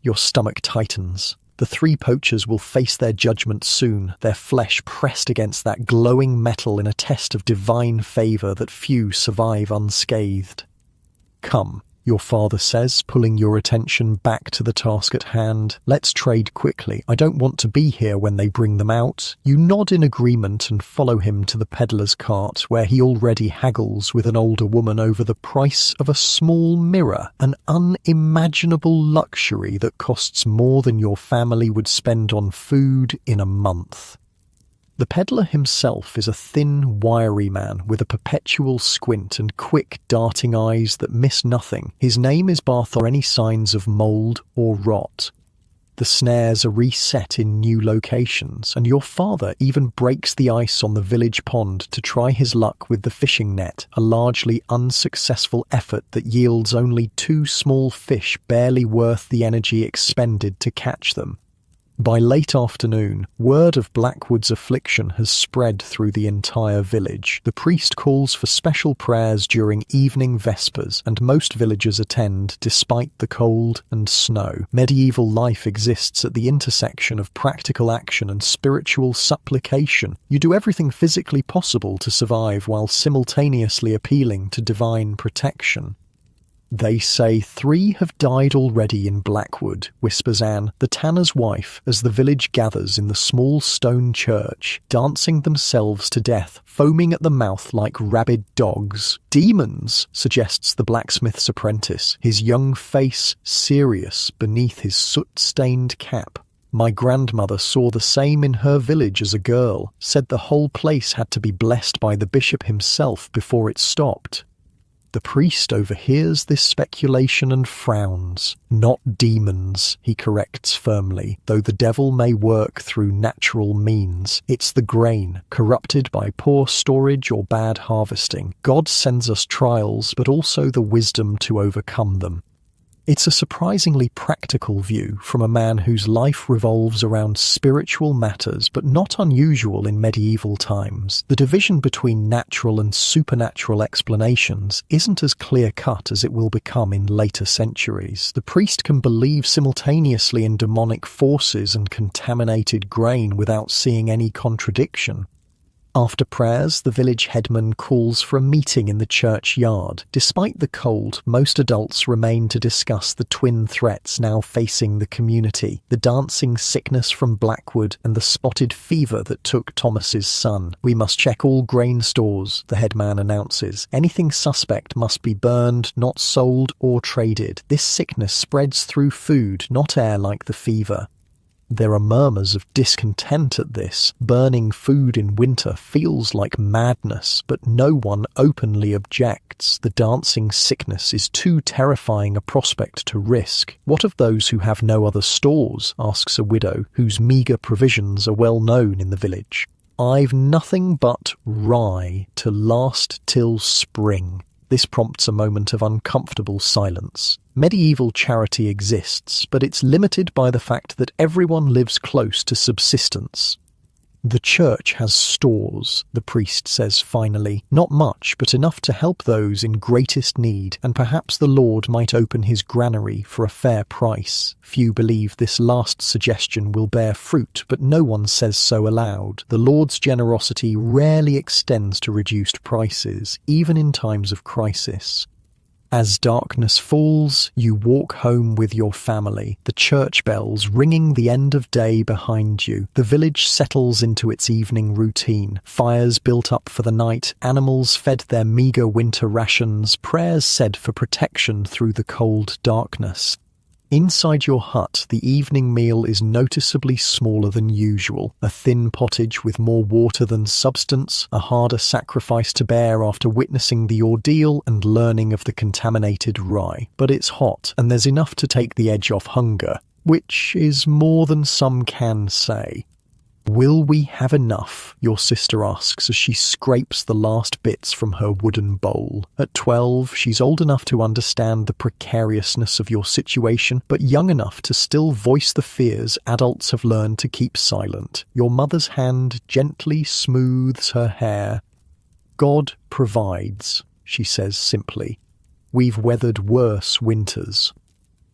Speaker 1: Your stomach tightens. The 3 poachers will face their judgment soon, their flesh pressed against that glowing metal in a test of divine favour that few survive unscathed. "Come," your father says, pulling your attention back to the task at hand. "Let's trade quickly. I don't want to be here when they bring them out." You nod in agreement and follow him to the peddler's cart, where he already haggles with an older woman over the price of a small mirror, an unimaginable luxury that costs more than your family would spend on food in a month. The peddler himself is a thin, wiry man with a perpetual squint and quick, darting eyes that miss nothing. His name is Barthol. Any signs of mould or rot. The snares are reset in new locations, and your father even breaks the ice on the village pond to try his luck with the fishing net, a largely unsuccessful effort that yields only 2 small fish barely worth the energy expended to catch them. By late afternoon, word of Blackwood's affliction has spread through the entire village. The priest calls for special prayers during evening vespers, and most villagers attend despite the cold and snow. Medieval life exists at the intersection of practical action and spiritual supplication. You do everything physically possible to survive while simultaneously appealing to divine protection. "They say 3 have died already in Blackwood," whispers Anne, the tanner's wife, as the village gathers in the small stone church, dancing themselves to death, foaming at the mouth like rabid dogs. "Demons," suggests the blacksmith's apprentice, his young face serious beneath his soot-stained cap. "My grandmother saw the same in her village as a girl, said the whole place had to be blessed by the bishop himself before it stopped." The priest overhears this speculation and frowns. "Not demons," he corrects firmly, "though the devil may work through natural means. It's the grain, corrupted by poor storage or bad harvesting. God sends us trials, but also the wisdom to overcome them." It's a surprisingly practical view from a man whose life revolves around spiritual matters, but not unusual in medieval times. The division between natural and supernatural explanations isn't as clear-cut as it will become in later centuries. The priest can believe simultaneously in demonic forces and contaminated grain without seeing any contradiction. After prayers, the village headman calls for a meeting in the churchyard. Despite the cold, most adults remain to discuss the twin threats now facing the community: the dancing sickness from Blackwood and the spotted fever that took Thomas's son. "We must check all grain stores," the headman announces. "Anything suspect must be burned, not sold or traded. This sickness spreads through food, not air like the fever." There are murmurs of discontent at this. Burning food in winter feels like madness, but no one openly objects. The dancing sickness is too terrifying a prospect to risk. "What of those who have no other stores?" asks a widow, whose meagre provisions are well known in the village. "I've nothing but rye to last till spring." This prompts a moment of uncomfortable silence. Medieval charity exists, but it's limited by the fact that everyone lives close to subsistence. "The church has stores," the priest says finally. "Not much, but enough to help those in greatest need, and perhaps the Lord might open his granary for a fair price." Few believe this last suggestion will bear fruit, but no one says so aloud. The Lord's generosity rarely extends to reduced prices, even in times of crisis. As darkness falls, you walk home with your family, the church bells ringing the end of day behind you. The village settles into its evening routine. Fires built up for the night, animals fed their meagre winter rations, prayers said for protection through the cold darkness. Inside your hut, the evening meal is noticeably smaller than usual. A thin pottage with more water than substance, a harder sacrifice to bear after witnessing the ordeal and learning of the contaminated rye. But it's hot, and there's enough to take the edge off hunger, which is more than some can say. "Will we have enough?" your sister asks as she scrapes the last bits from her wooden bowl. At 12, she's old enough to understand the precariousness of your situation, but young enough to still voice the fears adults have learned to keep silent. Your mother's hand gently smooths her hair. "God provides," she says simply. "We've weathered worse winters."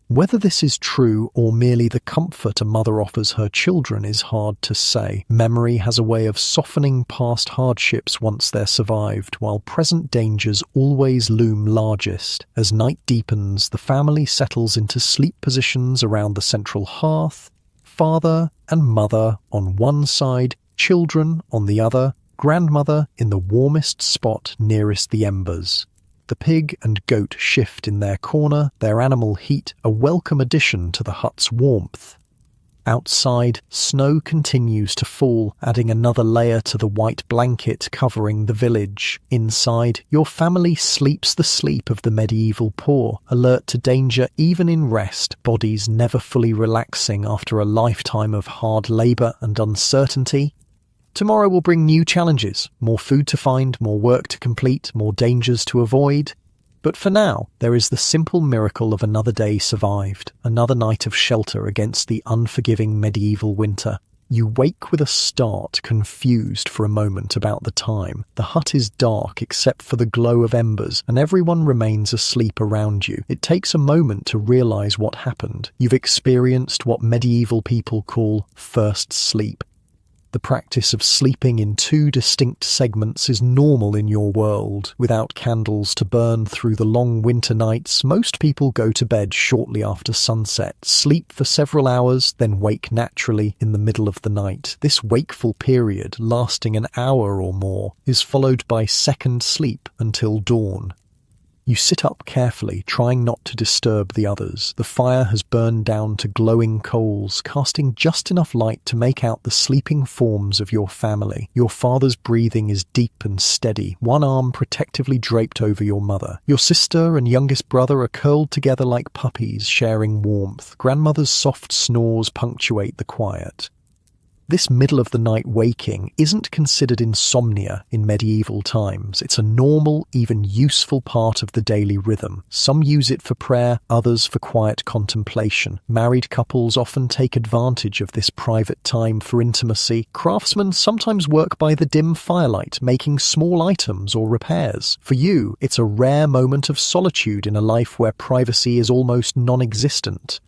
Speaker 1: Whether this is true or merely the comfort a mother offers her children is hard to say. Memory has a way of softening past hardships once they're survived, while present dangers always loom largest. As night deepens, the family settles into sleep positions around the central hearth. Father and mother on one side, children on the other, grandmother in the warmest spot nearest the embers. The pig and goat shift in their corner, their animal heat a welcome addition to the hut's warmth. Outside, snow continues to fall, adding another layer to the white blanket covering the village. Inside, your family sleeps the sleep of the medieval poor, alert to danger even in rest, bodies never fully relaxing after a lifetime of hard labour and uncertainty. Tomorrow will bring new challenges, more food to find, more work to complete, more dangers to avoid. But for now, there is the simple miracle of another day survived, another night of shelter against the unforgiving medieval winter. You wake with a start, confused for a moment about the time. The hut is dark except for the glow of embers, and everyone remains asleep around you. It takes a moment to realise what happened. You've experienced what medieval people call first sleep. The practice of sleeping in two distinct segments is normal in your world. Without candles to burn through the long winter nights, most people go to bed shortly after sunset, sleep for several hours, then wake naturally in the middle of the night. This wakeful period, lasting an hour or more, is followed by second sleep until dawn. You sit up carefully, trying not to disturb the others. The fire has burned down to glowing coals, casting just enough light to make out the sleeping forms of your family. Your father's breathing is deep and steady, one arm protectively draped over your mother. Your sister and youngest brother are curled together like puppies, sharing warmth. Grandmother's soft snores punctuate the quiet. This middle-of-the-night waking isn't considered insomnia in medieval times. It's a normal, even useful part of the daily rhythm. Some use it for prayer, others for quiet contemplation. Married couples often take advantage of this private time for intimacy. Craftsmen sometimes work by the dim firelight, making small items or repairs. For you, it's a rare moment of solitude in a life where privacy is almost non-existent.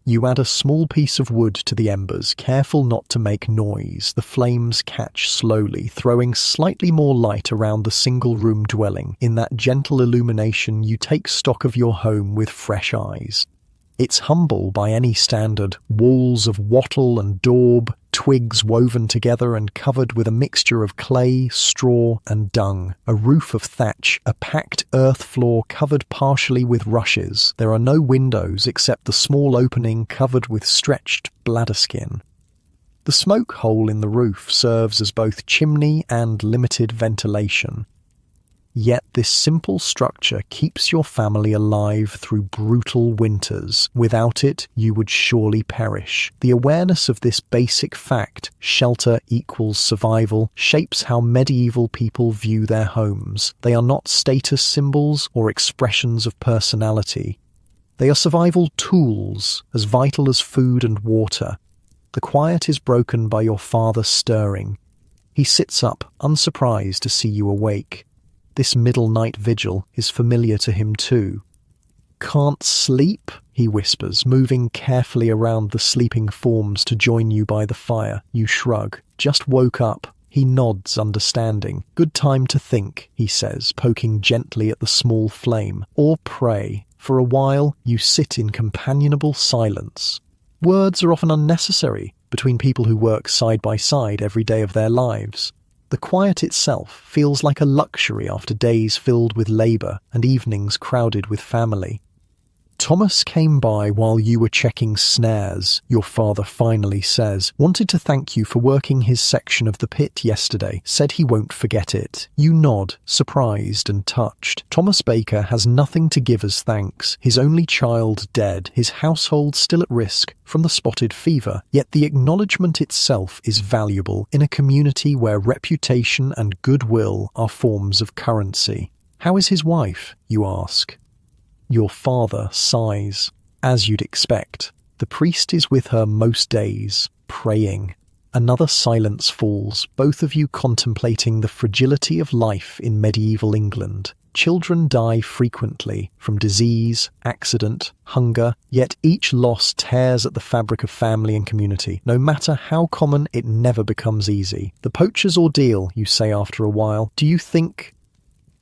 Speaker 1: You add a small piece of wood to the embers, careful not to make noise. The flames catch slowly, throwing slightly more light around the single-room dwelling. In that gentle illumination, you take stock of your home with fresh eyes. It's humble by any standard, walls of wattle and daub, twigs woven together and covered with a mixture of clay, straw and dung, a roof of thatch, a packed earth floor covered partially with rushes. There are no windows except the small opening covered with stretched bladder skin. The smoke hole in the roof serves as both chimney and limited ventilation. Yet this simple structure keeps your family alive through brutal winters. Without it, you would surely perish. The awareness of this basic fact, shelter equals survival, shapes how medieval people view their homes. They are not status symbols or expressions of personality. They are survival tools, as vital as food and water. The quiet is broken by your father stirring. He sits up, unsurprised to see you awake. This middle night vigil is familiar to him too. "Can't sleep?" he whispers, moving carefully around the sleeping forms to join you by the fire. You shrug. "Just woke up." He nods, understanding. "Good time to think," he says, poking gently at the small flame. "Or pray." For a while, you sit in companionable silence. Words are often unnecessary between people who work side by side every day of their lives. The quiet itself feels like a luxury after days filled with labour and evenings crowded with family. "Thomas came by while you were checking snares," your father finally says. "Wanted to thank you for working his section of the pit yesterday. Said he won't forget it." You nod, surprised and touched. Thomas Baker has nothing to give as thanks. His only child dead, his household still at risk from the spotted fever. Yet the acknowledgement itself is valuable in a community where reputation and goodwill are forms of currency. "How is his wife?" you ask. Your father sighs. "As you'd expect. The priest is with her most days, praying." Another silence falls, both of you contemplating the fragility of life in medieval England. Children die frequently from disease, accident, hunger, yet each loss tears at the fabric of family and community. No matter how common, it never becomes easy. "The poacher's ordeal," you say after a while. "Do you think—"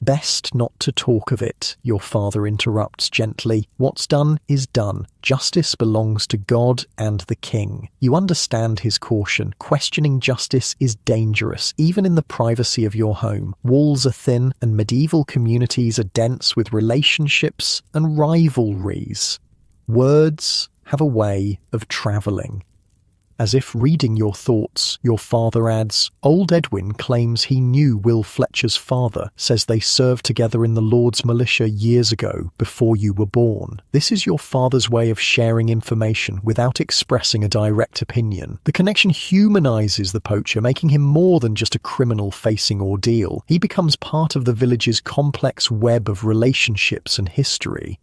Speaker 1: "Best not to talk of it," your father interrupts gently. "What's done is done. Justice belongs to God and the king." You understand his caution. Questioning justice is dangerous, even in the privacy of your home. Walls are thin, and medieval communities are dense with relationships and rivalries. Words have a way of travelling. As if reading your thoughts, your father adds, "Old Edwin claims he knew Will Fletcher's father, says they served together in the Lord's militia years ago, before you were born." This is your father's way of sharing information without expressing a direct opinion. The connection humanizes the poacher, making him more than just a criminal facing ordeal. He becomes part of the village's complex web of relationships and history.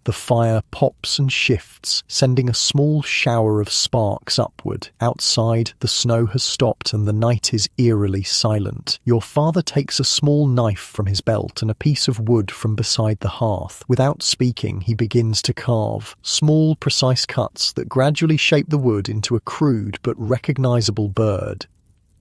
Speaker 1: The fire pops and shifts, sending a small shower of sparks upward. Outside, the snow has stopped and the night is eerily silent. Your father takes a small knife from his belt and a piece of wood from beside the hearth. Without speaking, he begins to carve. Small, precise cuts that gradually shape the wood into a crude but recognizable bird.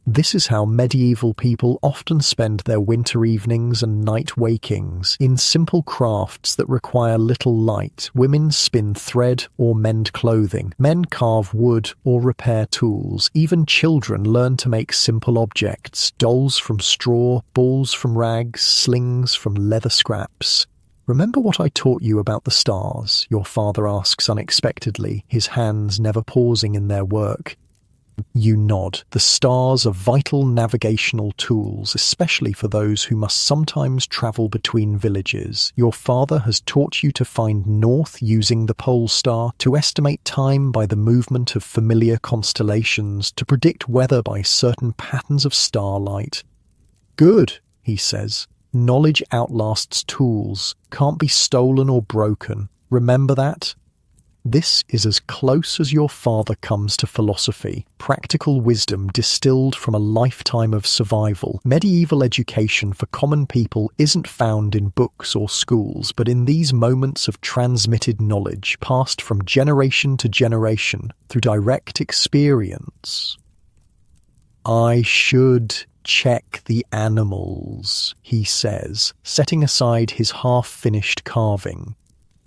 Speaker 1: This is how medieval people often spend their winter evenings and night wakings. In simple crafts that require little light, women spin thread or mend clothing. Men carve wood or repair tools. Even children learn to make simple objects: dolls from straw, balls from rags, slings from leather scraps. "Remember what I taught you about the stars?" your father asks unexpectedly, his hands never pausing in their work. You nod. The stars are vital navigational tools, especially for those who must sometimes travel between villages. Your father has taught you to find north using the pole star, to estimate time by the movement of familiar constellations, to predict weather by certain patterns of starlight. Good, he says. Knowledge outlasts tools, can't be stolen or broken. Remember that? This is as close as your father comes to philosophy, practical wisdom distilled from a lifetime of survival. Medieval education for common people isn't found in books or schools, but in these moments of transmitted knowledge passed from generation to generation through direct experience. "I should check the animals," he says, setting aside his half-finished carving.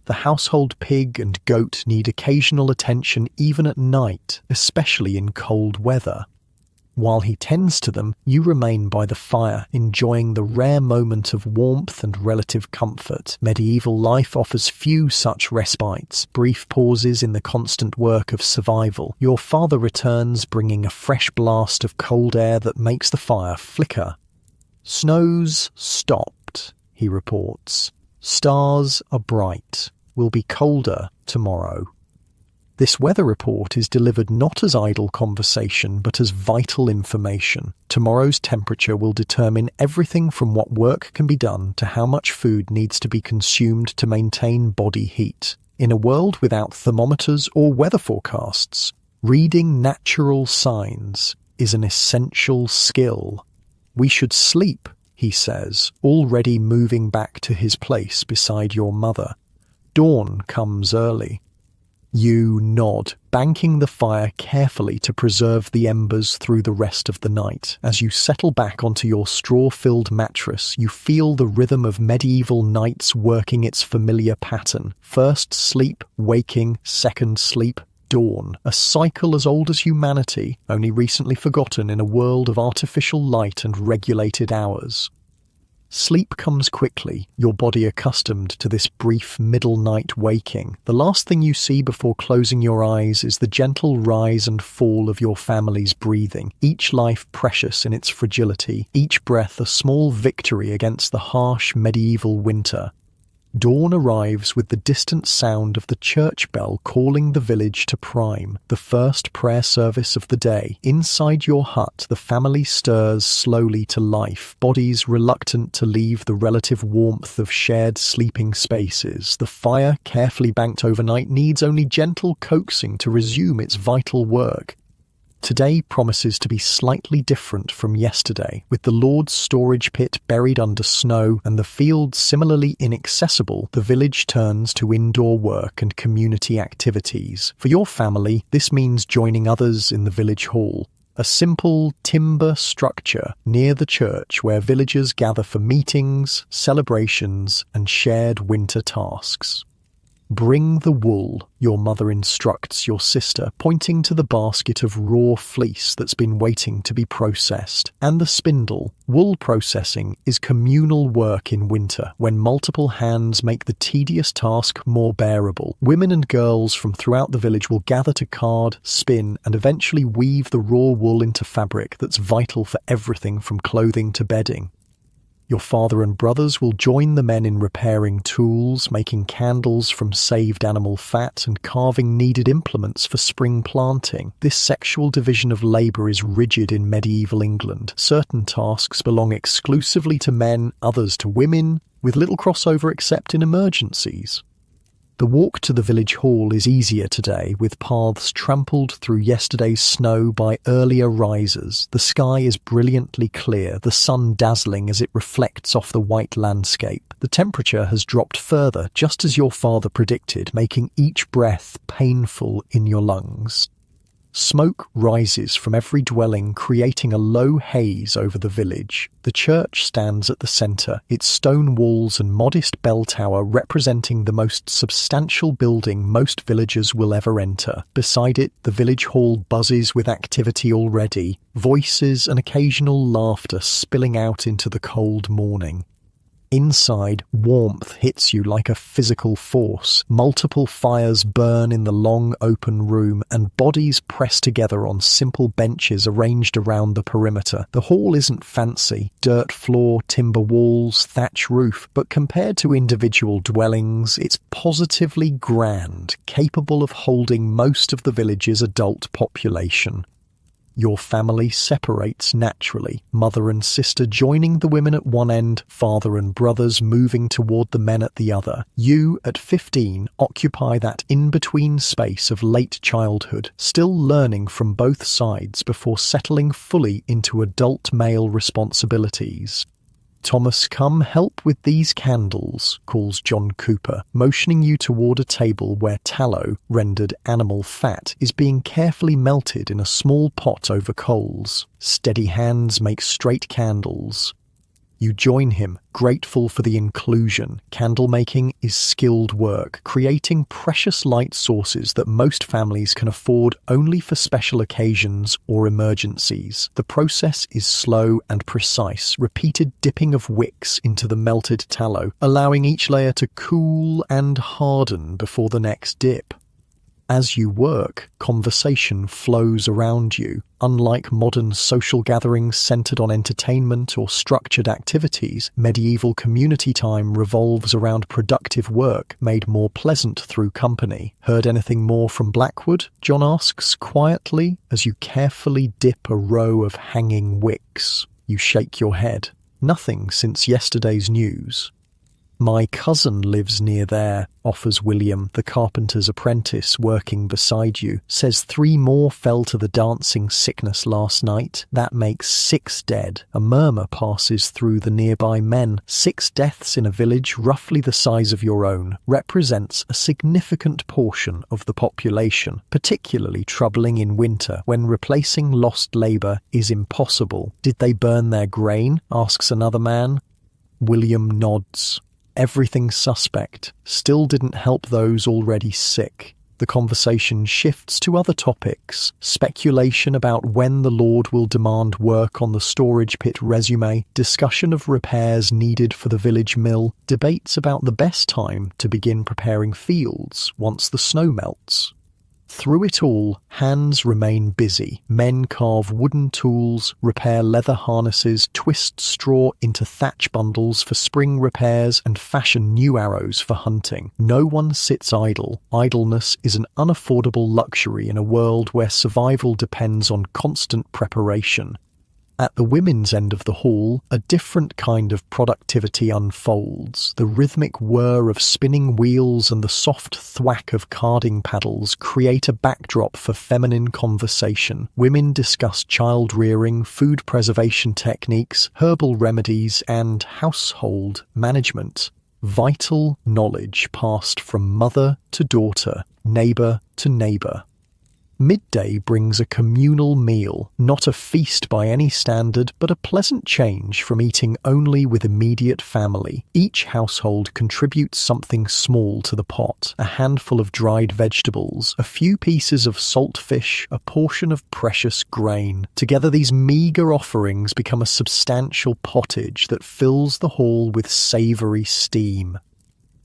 Speaker 1: The household pig and goat need occasional attention even at night, especially in cold weather. While he tends to them, you remain by the fire, enjoying the rare moment of warmth and relative comfort. Medieval life offers few such respites, brief pauses in the constant work of survival. Your father returns, bringing a fresh blast of cold air that makes the fire flicker. "Snow's stopped," he reports. "Stars are bright. Will be colder tomorrow." This weather report is delivered not as idle conversation, but as vital information. Tomorrow's temperature will determine everything from what work can be done to how much food needs to be consumed to maintain body heat. In a world without thermometers or weather forecasts, reading natural signs is an essential skill. "We should sleep," he says, already moving back to his place beside your mother. Dawn comes early. You nod, banking the fire carefully to preserve the embers through the rest of the night. As you settle back onto your straw-filled mattress, you feel the rhythm of medieval nights working its familiar pattern. First sleep, waking, second sleep, dawn. A cycle as old as humanity, only recently forgotten in a world of artificial light and regulated hours. Sleep comes quickly, your body accustomed to this brief middle-night waking. The last thing you see before closing your eyes is the gentle rise and fall of your family's breathing, each life precious in its fragility, each breath a small victory against the harsh medieval winter. Dawn arrives with the distant sound of the church bell calling the village to prime, the first prayer service of the day. Inside your hut, the family stirs slowly to life, bodies reluctant to leave the relative warmth of shared sleeping spaces. The fire, carefully banked overnight, needs only gentle coaxing to resume its vital work. Today promises to be slightly different from yesterday, with the Lord's storage pit buried under snow and the fields similarly inaccessible. The village turns to indoor work and community activities. For your family, this means joining others in the village hall, a simple timber structure near the church where villagers gather for meetings, celebrations, and shared winter tasks. "Bring the wool," your mother instructs your sister, pointing to the basket of raw fleece that's been waiting to be processed. And the spindle. Wool processing is communal work in winter, when multiple hands make the tedious task more bearable. Women and girls from throughout the village will gather to card, spin, and eventually weave the raw wool into fabric that's vital for everything from clothing to bedding. Your father and brothers will join the men in repairing tools, making candles from saved animal fat, and carving needed implements for spring planting. This sexual division of labour is rigid in medieval England. Certain tasks belong exclusively to men, others to women, with little crossover except in emergencies. The walk to the village hall is easier today, with paths trampled through yesterday's snow by earlier risers. The sky is brilliantly clear, the sun dazzling as it reflects off the white landscape. The temperature has dropped further, just as your father predicted, making each breath painful in your lungs. Smoke rises from every dwelling, creating a low haze over the village. The church stands at the centre, its stone walls and modest bell tower representing the most substantial building most villagers will ever enter. Beside it, the village hall buzzes with activity already, voices and occasional laughter spilling out into the cold morning. Inside, warmth hits you like a physical force. Multiple fires burn in the long open room, and bodies press together on simple benches arranged around the perimeter. The hall isn't fancy, dirt floor, timber walls, thatch roof, but compared to individual dwellings, it's positively grand, capable of holding most of the village's adult population. Your family separates naturally, mother and sister joining the women at one end, father and brothers moving toward the men at the other. You, at 15, occupy that in-between space of late childhood, still learning from both sides before settling fully into adult male responsibilities. "Thomas, come help with these candles," calls John Cooper, motioning you toward a table where tallow, rendered animal fat, is being carefully melted in a small pot over coals. Steady hands make straight candles. You join him, grateful for the inclusion. Candle making is skilled work, creating precious light sources that most families can afford only for special occasions or emergencies. The process is slow and precise, repeated dipping of wicks into the melted tallow, allowing each layer to cool and harden before the next dip. As you work, conversation flows around you. Unlike modern social gatherings centered on entertainment or structured activities, medieval community time revolves around productive work made more pleasant through company. "Heard anything more from Blackwood?" John asks quietly as you carefully dip a row of hanging wicks. You shake your head. "Nothing since yesterday's news." "My cousin lives near there," offers William, the carpenter's apprentice working beside you. "Says 3 more fell to the dancing sickness last night. That makes 6 dead." A murmur passes through the nearby men. 6 deaths in a village roughly the size of your own represents a significant portion of the population, particularly troubling in winter when replacing lost labour is impossible. "Did they burn their grain?" asks another man. William nods. Everything suspect. Still didn't help those already sick. The conversation shifts to other topics. Speculation about when the Lord will demand work on the storage pit resume, discussion of repairs needed for the village mill, debates about the best time to begin preparing fields once the snow melts. Through it all, hands remain busy. Men carve wooden tools, repair leather harnesses, twist straw into thatch bundles for spring repairs, and fashion new arrows for hunting. No one sits idle. Idleness is an unaffordable luxury in a world where survival depends on constant preparation. At the women's end of the hall, a different kind of productivity unfolds. The rhythmic whir of spinning wheels and the soft thwack of carding paddles create a backdrop for feminine conversation. Women discuss child rearing, food preservation techniques, herbal remedies, and household management. Vital knowledge passed from mother to daughter, neighbour to neighbour. Midday brings a communal meal, not a feast by any standard, but a pleasant change from eating only with immediate family. Each household contributes something small to the pot: a handful of dried vegetables, a few pieces of salt fish, a portion of precious grain. Together these meagre offerings become a substantial pottage that fills the hall with savoury steam.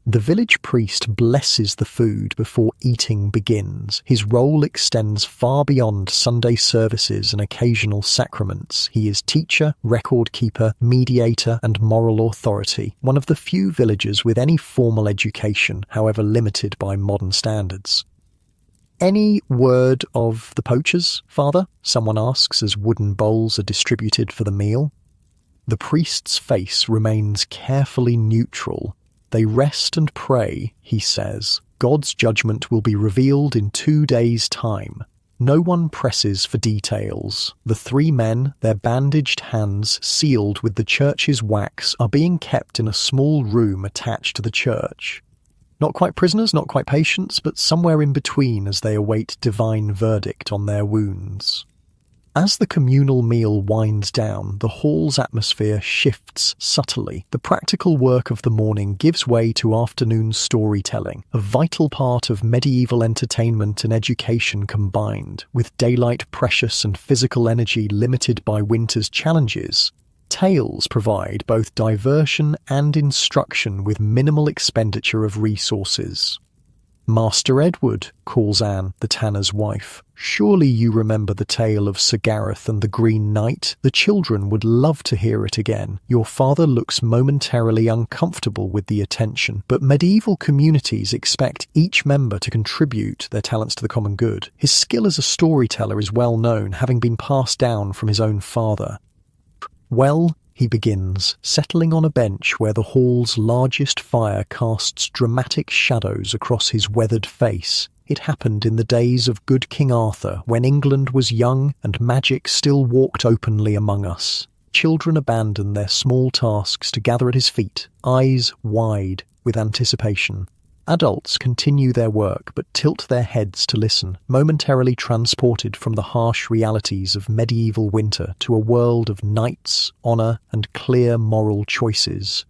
Speaker 1: The village priest blesses the food before eating begins. His role extends far beyond Sunday services and occasional sacraments. He is teacher, record keeper, mediator, and moral authority, one of the few villagers with any formal education, however limited by modern standards. "Any word of the poachers, Father?" someone asks as wooden bowls are distributed for the meal. The priest's face remains carefully neutral. "They rest and pray," he says. "God's judgment will be revealed in 2 days' time." No one presses for details. The 3 men, their bandaged hands sealed with the church's wax, are being kept in a small room attached to the church. Not quite prisoners, not quite patients, but somewhere in between as they await divine verdict on their wounds. As the communal meal winds down, the hall's atmosphere shifts subtly. The practical work of the morning gives way to afternoon storytelling, a vital part of medieval entertainment and education combined. With daylight precious and physical energy limited by winter's challenges, tales provide both diversion and instruction with minimal expenditure of resources. "Master Edward," calls Anne, the tanner's wife. "Surely you remember the tale of Sir Gareth and the Green Knight? The children would love to hear it again." Your father looks momentarily uncomfortable with the attention, but medieval communities expect each member to contribute their talents to the common good. His skill as a storyteller is well known, having been passed down from his own father. "Well," he begins, settling on a bench where the hall's largest fire casts dramatic shadows across his weathered face. "It happened in the days of good King Arthur, when England was young and magic still walked openly among us." Children abandon their small tasks to gather at his feet, eyes wide with anticipation. Adults continue their work but tilt their heads to listen, momentarily transported from the harsh realities of medieval winter to a world of knights, honour, and clear moral choices.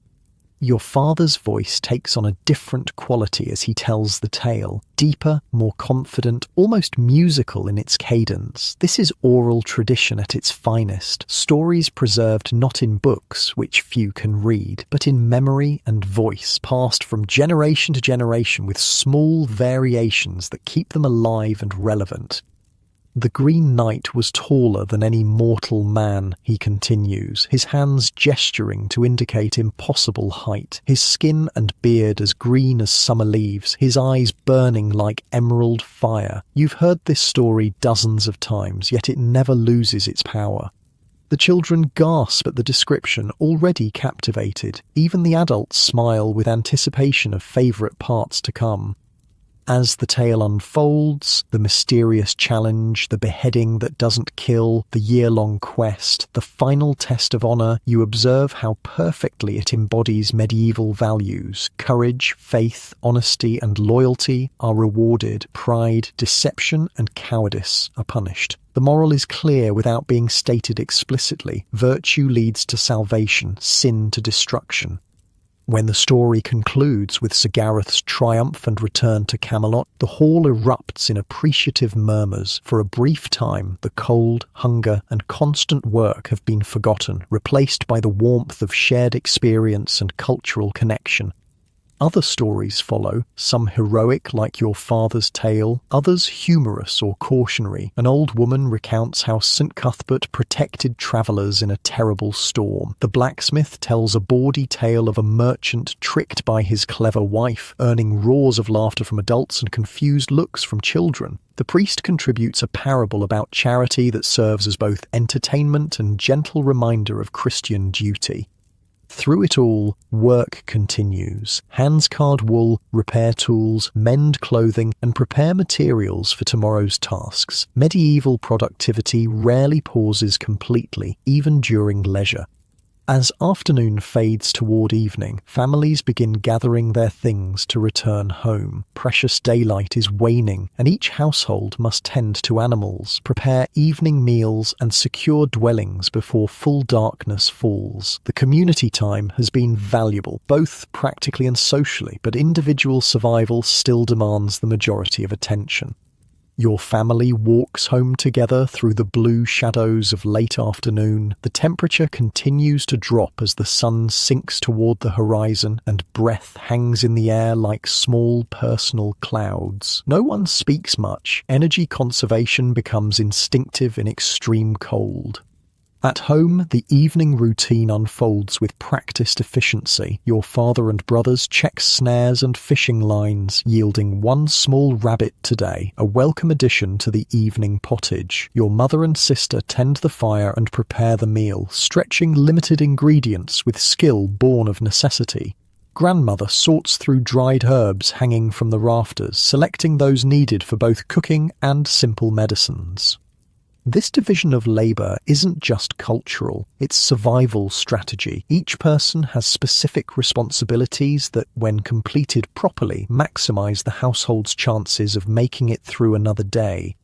Speaker 1: Your father's voice takes on a different quality as he tells the tale, deeper, more confident, almost musical in its cadence. This is oral tradition at its finest, stories preserved not in books, which few can read, but in memory and voice, passed from generation to generation with small variations that keep them alive and relevant. "The Green Knight was taller than any mortal man," he continues, his hands gesturing to indicate impossible height, his skin and beard as green as summer leaves, his eyes burning like emerald fire. You've heard this story dozens of times, yet it never loses its power. The children gasp at the description, already captivated. Even the adults smile with anticipation of favourite parts to come. As the tale unfolds, the mysterious challenge, the beheading that doesn't kill, the year-long quest, the final test of honour, you observe how perfectly it embodies medieval values. Courage, faith, honesty and loyalty are rewarded. Pride, deception and cowardice are punished. The moral is clear without being stated explicitly. Virtue leads to salvation, sin to destruction. When the story concludes with Sir Gareth's triumph and return to Camelot, the hall erupts in appreciative murmurs. For a brief time, the cold, hunger, and constant work have been forgotten, replaced by the warmth of shared experience and cultural connection. Other stories follow, some heroic like your father's tale, others humorous or cautionary. An old woman recounts how St. Cuthbert protected travellers in a terrible storm. The blacksmith tells a bawdy tale of a merchant tricked by his clever wife, earning roars of laughter from adults and confused looks from children. The priest contributes a parable about charity that serves as both entertainment and gentle reminder of Christian duty. Through it all, work continues. Hands card wool, repair tools, mend clothing, and prepare materials for tomorrow's tasks. Medieval productivity rarely pauses completely, even during leisure. As afternoon fades toward evening, families begin gathering their things to return home. Precious daylight is waning, and each household must tend to animals, prepare evening meals, and secure dwellings before full darkness falls. The community time has been valuable, both practically and socially, but individual survival still demands the majority of attention. Your family walks home together through the blue shadows of late afternoon. The temperature continues to drop as the sun sinks toward the horizon and breath hangs in the air like small personal clouds. No one speaks much. Energy conservation becomes instinctive in extreme cold. At home, the evening routine unfolds with practiced efficiency. Your father and brothers check snares and fishing lines, yielding one small rabbit today, a welcome addition to the evening pottage. Your mother and sister tend the fire and prepare the meal, stretching limited ingredients with skill born of necessity. Grandmother sorts through dried herbs hanging from the rafters, selecting those needed for both cooking and simple medicines. This division of labor isn't just cultural, it's survival strategy. Each person has specific responsibilities that, when completed properly, maximize the household's chances of making it through another day.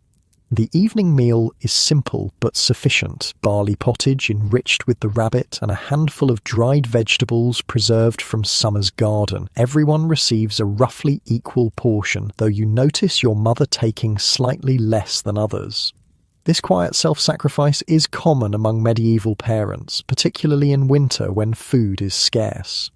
Speaker 1: The evening meal is simple but sufficient: barley pottage enriched with the rabbit and a handful of dried vegetables preserved from summer's garden. Everyone receives a roughly equal portion, though you notice your mother taking slightly less than others. This quiet self-sacrifice is common among medieval parents, particularly in winter when food is scarce.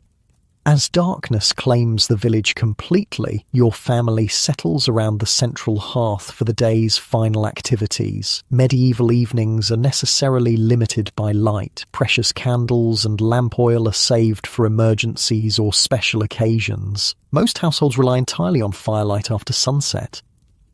Speaker 1: As darkness claims the village completely, your family settles around the central hearth for the day's final activities. Medieval evenings are necessarily limited by light. Precious candles and lamp oil are saved for emergencies or special occasions. Most households rely entirely on firelight after sunset.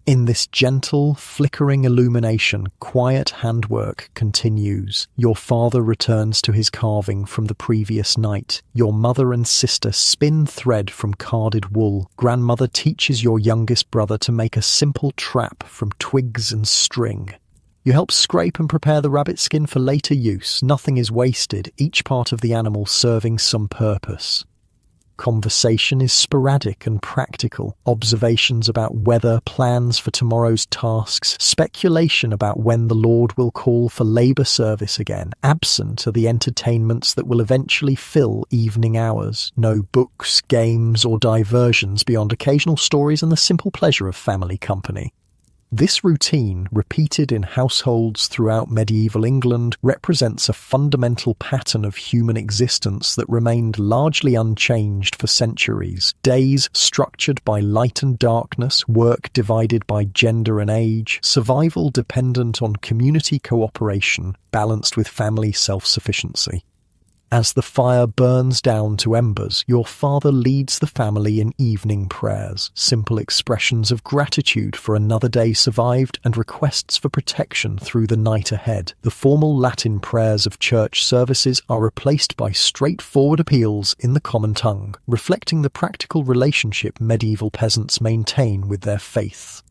Speaker 1: In this gentle, flickering illumination, quiet handwork continues. Your father returns to his carving from the previous night. Your mother and sister spin thread from carded wool. Grandmother teaches your youngest brother to make a simple trap from twigs and string. You help scrape and prepare the rabbit skin for later use. Nothing is wasted, each part of the animal serving some purpose. Conversation is sporadic and practical. Observations about weather, plans for tomorrow's tasks, speculation about when the Lord will call for labour service again. Absent are the entertainments that will eventually fill evening hours. No books, games, or diversions beyond occasional stories and the simple pleasure of family company. This routine, repeated in households throughout medieval England, represents a fundamental pattern of human existence that remained largely unchanged for centuries. Days structured by light and darkness, work divided by gender and age, survival dependent on community cooperation, balanced with family self-sufficiency. As the fire burns down to embers, your father leads the family in evening prayers, simple expressions of gratitude for another day survived and requests for protection through the night ahead. The formal Latin prayers of church services are replaced by straightforward appeals in the common tongue, reflecting the practical relationship medieval peasants maintain with their faith.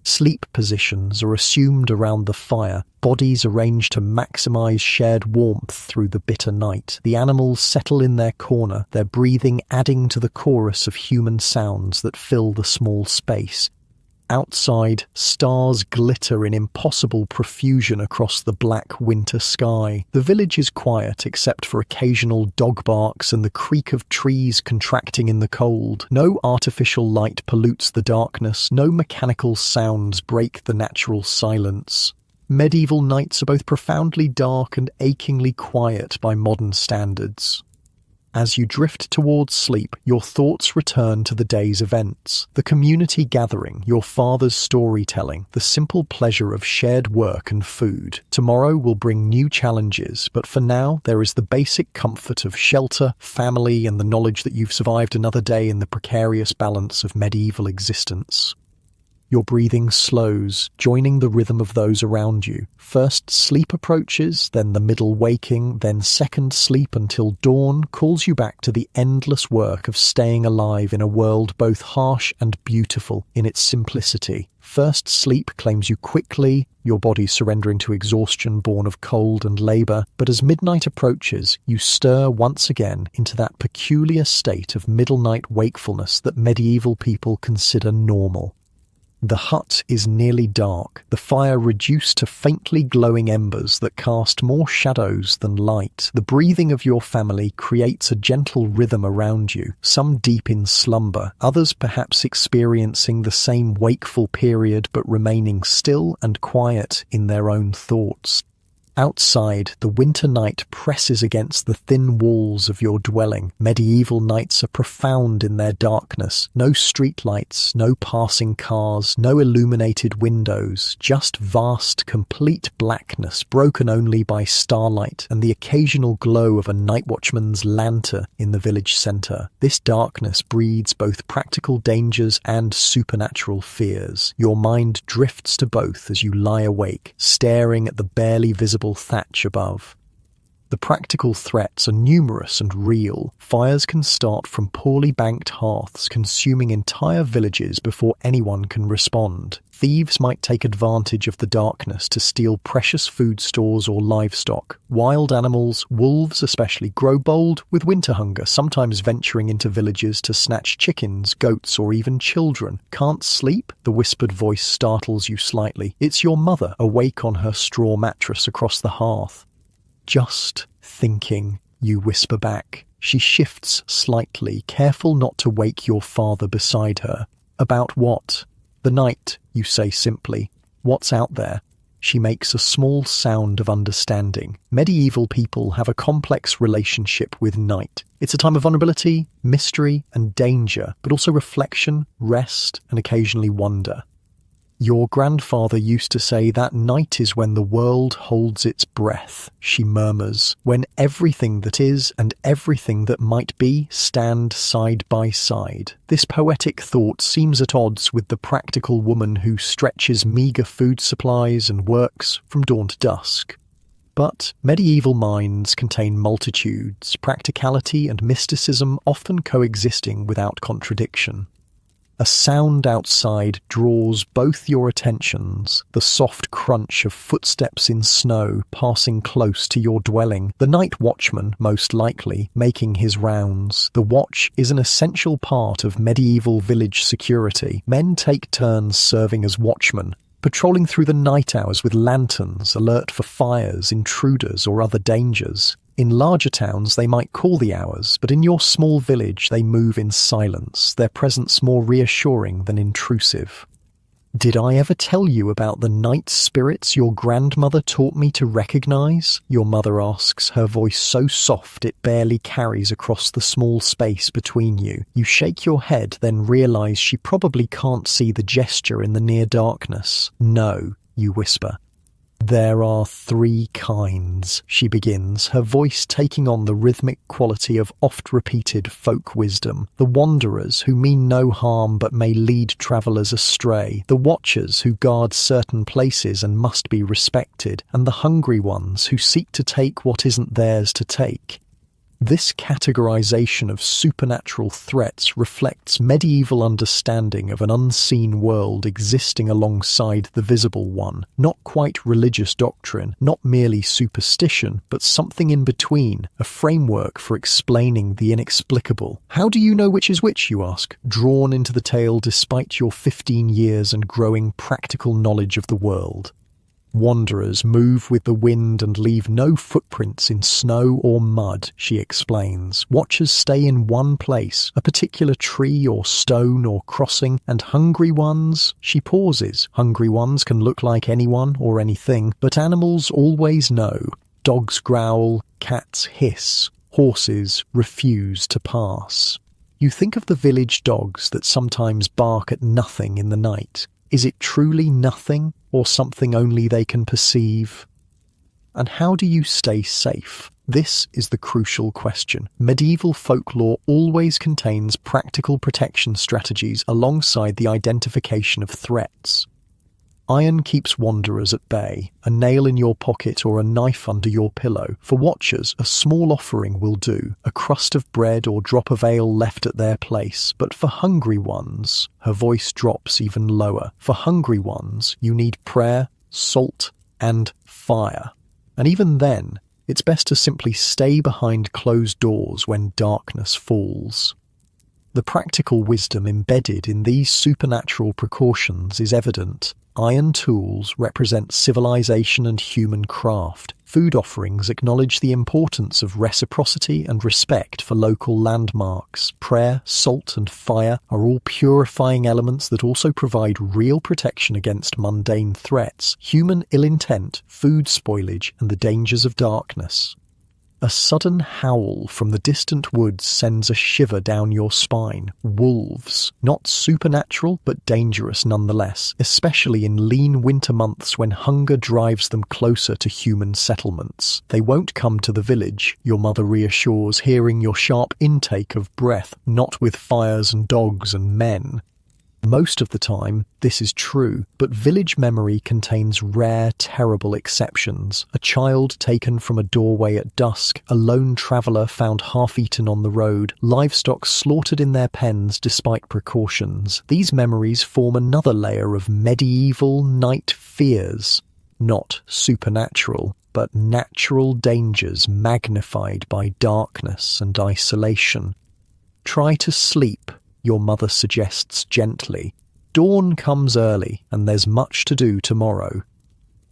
Speaker 1: Sleep positions are assumed around the fire, bodies arranged to maximize shared warmth through the bitter night. The animals settle in their corner, their breathing adding to the chorus of human sounds that fill the small space. Outside, stars glitter in impossible profusion across the black winter sky. The village is quiet except for occasional dog barks and the creak of trees contracting in the cold. No artificial light pollutes the darkness, no mechanical sounds break the natural silence. Medieval nights are both profoundly dark and achingly quiet by modern standards. As you drift towards sleep, your thoughts return to the day's events. The community gathering, your father's storytelling, the simple pleasure of shared work and food. Tomorrow will bring new challenges, but for now there is the basic comfort of shelter, family, and the knowledge that you've survived another day in the precarious balance of medieval existence. Your breathing slows, joining the rhythm of those around you. First sleep approaches, then the middle waking, then second sleep until dawn calls you back to the endless work of staying alive in a world both harsh and beautiful in its simplicity. First sleep claims you quickly, your body surrendering to exhaustion born of cold and labour, but as midnight approaches, you stir once again into that peculiar state of middle-night wakefulness that medieval people consider normal. The hut is nearly dark, the fire reduced to faintly glowing embers that cast more shadows than light. The breathing of your family creates a gentle rhythm around you, some deep in slumber, others perhaps experiencing the same wakeful period but remaining still and quiet in their own thoughts. Outside, the winter night presses against the thin walls of your dwelling. Medieval nights are profound in their darkness. No streetlights, no passing cars, no illuminated windows, just vast, complete blackness broken only by starlight and the occasional glow of a night watchman's lantern in the village centre. This darkness breeds both practical dangers and supernatural fears. Your mind drifts to both as you lie awake, staring at the barely visible thatch above. The practical threats are numerous and real. Fires can start from poorly banked hearths, consuming entire villages before anyone can respond. Thieves might take advantage of the darkness to steal precious food stores or livestock. Wild animals, wolves especially, grow bold with winter hunger, sometimes venturing into villages to snatch chickens, goats, or even children. Can't sleep? The whispered voice startles you slightly. It's your mother, awake on her straw mattress across the hearth. Just thinking, you whisper back. She shifts slightly, careful not to wake your father beside her. About what? The night, you say simply. What's out there? She makes a small sound of understanding. Medieval people have a complex relationship with night. It's a time of vulnerability, mystery, and danger, but also reflection, rest, and occasionally wonder. Your grandfather used to say that night is when the world holds its breath, she murmurs, when everything that is and everything that might be stand side by side. This poetic thought seems at odds with the practical woman who stretches meagre food supplies and works from dawn to dusk. But medieval minds contain multitudes, practicality and mysticism often coexisting without contradiction. A sound outside draws both your attentions, the soft crunch of footsteps in snow passing close to your dwelling, the night watchman, most likely, making his rounds. The watch is an essential part of medieval village security. Men take turns serving as watchmen, patrolling through the night hours with lanterns, alert for fires, intruders, or other dangers. In larger towns, they might call the hours, but in your small village, they move in silence, their presence more reassuring than intrusive. Did I ever tell you about the night spirits your grandmother taught me to recognize? Your mother asks, her voice so soft it barely carries across the small space between you. You shake your head, then realize she probably can't see the gesture in the near darkness. No, you whisper. There are 3 kinds, she begins, her voice taking on the rhythmic quality of oft-repeated folk wisdom. The wanderers who mean no harm but may lead travellers astray, the watchers who guard certain places and must be respected, and the hungry ones who seek to take what isn't theirs to take. This categorization of supernatural threats reflects medieval understanding of an unseen world existing alongside the visible one, not quite religious doctrine, not merely superstition, but something in between, a framework for explaining the inexplicable. How do you know which is which, you ask, drawn into the tale despite your 15 years and growing practical knowledge of the world? Wanderers move with the wind and leave no footprints in snow or mud, she explains. Watchers stay in one place, a particular tree or stone or crossing, and hungry ones, she pauses. Hungry ones can look like anyone or anything, but animals always know. Dogs growl, cats hiss, horses refuse to pass. You think of the village dogs that sometimes bark at nothing in the night. Is it truly nothing, or something only they can perceive? And how do you stay safe? This is the crucial question. Medieval folklore always contains practical protection strategies alongside the identification of threats. Iron keeps wanderers at bay, a nail in your pocket or a knife under your pillow. For watchers, a small offering will do, a crust of bread or drop of ale left at their place. But for hungry ones, her voice drops even lower. For hungry ones, you need prayer, salt, and fire. And even then, it's best to simply stay behind closed doors when darkness falls. The practical wisdom embedded in these supernatural precautions is evident. Iron tools represent civilization and human craft. Food offerings acknowledge the importance of reciprocity and respect for local landmarks. Prayer, salt, and fire are all purifying elements that also provide real protection against mundane threats, human ill intent, food spoilage, and the dangers of darkness. A sudden howl from the distant woods sends a shiver down your spine. Wolves, not supernatural but dangerous nonetheless, especially in lean winter months when hunger drives them closer to human settlements. They won't come to the village, your mother reassures, hearing your sharp intake of breath, not with fires and dogs and men. Most of the time, this is true, but village memory contains rare, terrible exceptions. A child taken from a doorway at dusk, a lone traveller found half-eaten on the road, livestock slaughtered in their pens despite precautions. These memories form another layer of medieval night fears. Not supernatural, but natural dangers magnified by darkness and isolation. Try to sleep, your mother suggests gently. Dawn comes early, and there's much to do tomorrow.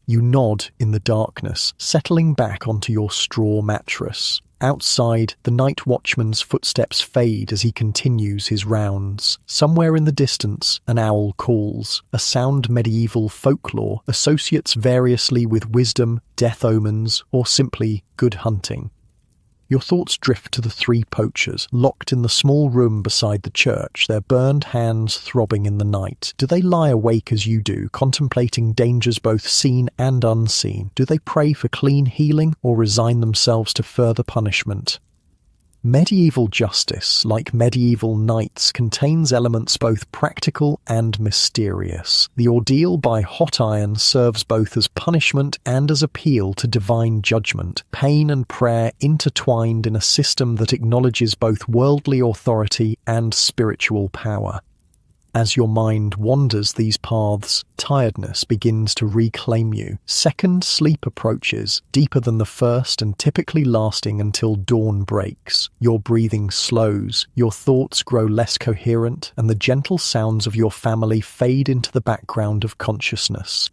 Speaker 1: You nod in the darkness, settling back onto your straw mattress. Outside, the night watchman's footsteps fade as he continues his rounds. Somewhere in the distance, an owl calls. A sound medieval folklore associates variously with wisdom, death omens, or simply good hunting. Your thoughts drift to the three poachers, locked in the small room beside the church, their burned hands throbbing in the night. Do they lie awake as you do, contemplating dangers both seen and unseen? Do they pray for clean healing or resign themselves to further punishment? Medieval justice, like medieval knights, contains elements both practical and mysterious. The ordeal by hot iron serves both as punishment and as appeal to divine judgment, pain and prayer intertwined in a system that acknowledges both worldly authority and spiritual power. As your mind wanders these paths, tiredness begins to reclaim you. Second sleep approaches, deeper than the first and typically lasting until dawn breaks. Your breathing slows, your thoughts grow less coherent, and the gentle sounds of your family fade into the background of consciousness.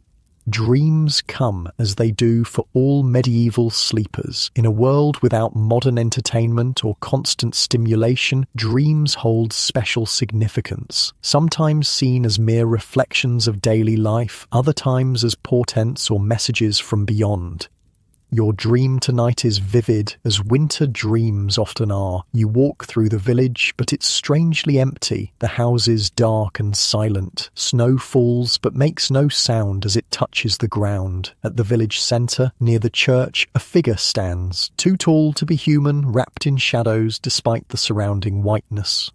Speaker 1: Dreams come, as they do for all medieval sleepers. In a world without modern entertainment or constant stimulation, dreams hold special significance. Sometimes seen as mere reflections of daily life, other times as portents or messages from beyond. Your dream tonight is vivid, as winter dreams often are. You walk through the village, but it's strangely empty. The houses dark and silent. Snow falls, but makes no sound as it touches the ground. At the village centre, near the church, a figure stands, too tall to be human, wrapped in shadows despite the surrounding whiteness.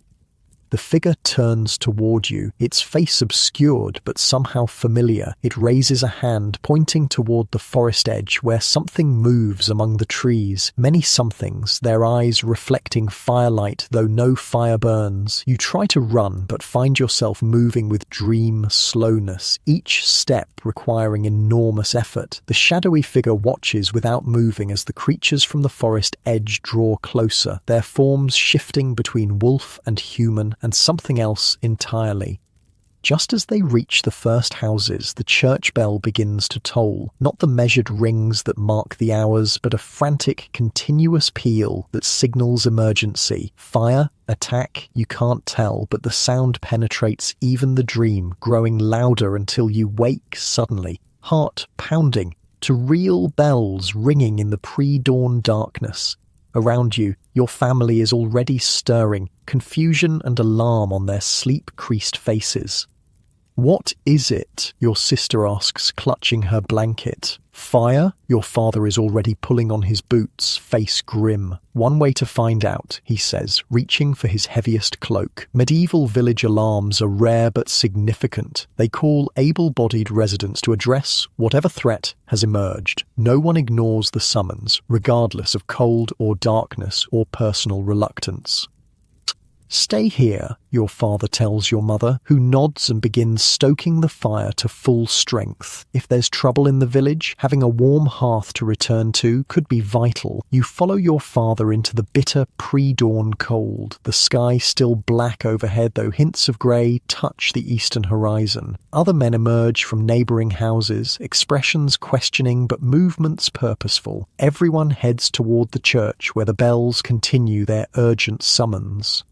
Speaker 1: The figure turns toward you, its face obscured but somehow familiar. It raises a hand, pointing toward the forest edge where something moves among the trees. Many somethings, their eyes reflecting firelight though no fire burns. You try to run but find yourself moving with dream slowness, each step requiring enormous effort. The shadowy figure watches without moving as the creatures from the forest edge draw closer, their forms shifting between wolf and human and something else entirely. Just as they reach the first houses, the church bell begins to toll, not the measured rings that mark the hours, but a frantic, continuous peal that signals emergency. Fire, attack, you can't tell, but the sound penetrates even the dream, growing louder until you wake suddenly, heart pounding, to real bells ringing in the pre-dawn darkness. Around you, your family is already stirring, confusion and alarm on their sleep-creased faces. "What is it?" your sister asks, clutching her blanket. "Fire?" Your father is already pulling on his boots, face grim. "One way to find out," he says, reaching for his heaviest cloak. Medieval village alarms are rare but significant. They call able-bodied residents to address whatever threat has emerged. No one ignores the summons, regardless of cold or darkness or personal reluctance. "Stay here," your father tells your mother, who nods and begins stoking the fire to full strength. If there's trouble in the village, having a warm hearth to return to could be vital. You follow your father into the bitter pre-dawn cold, the sky still black overhead though hints of grey touch the eastern horizon. Other men emerge from neighbouring houses, expressions questioning but movements purposeful. Everyone heads toward the church where the bells continue their urgent summons.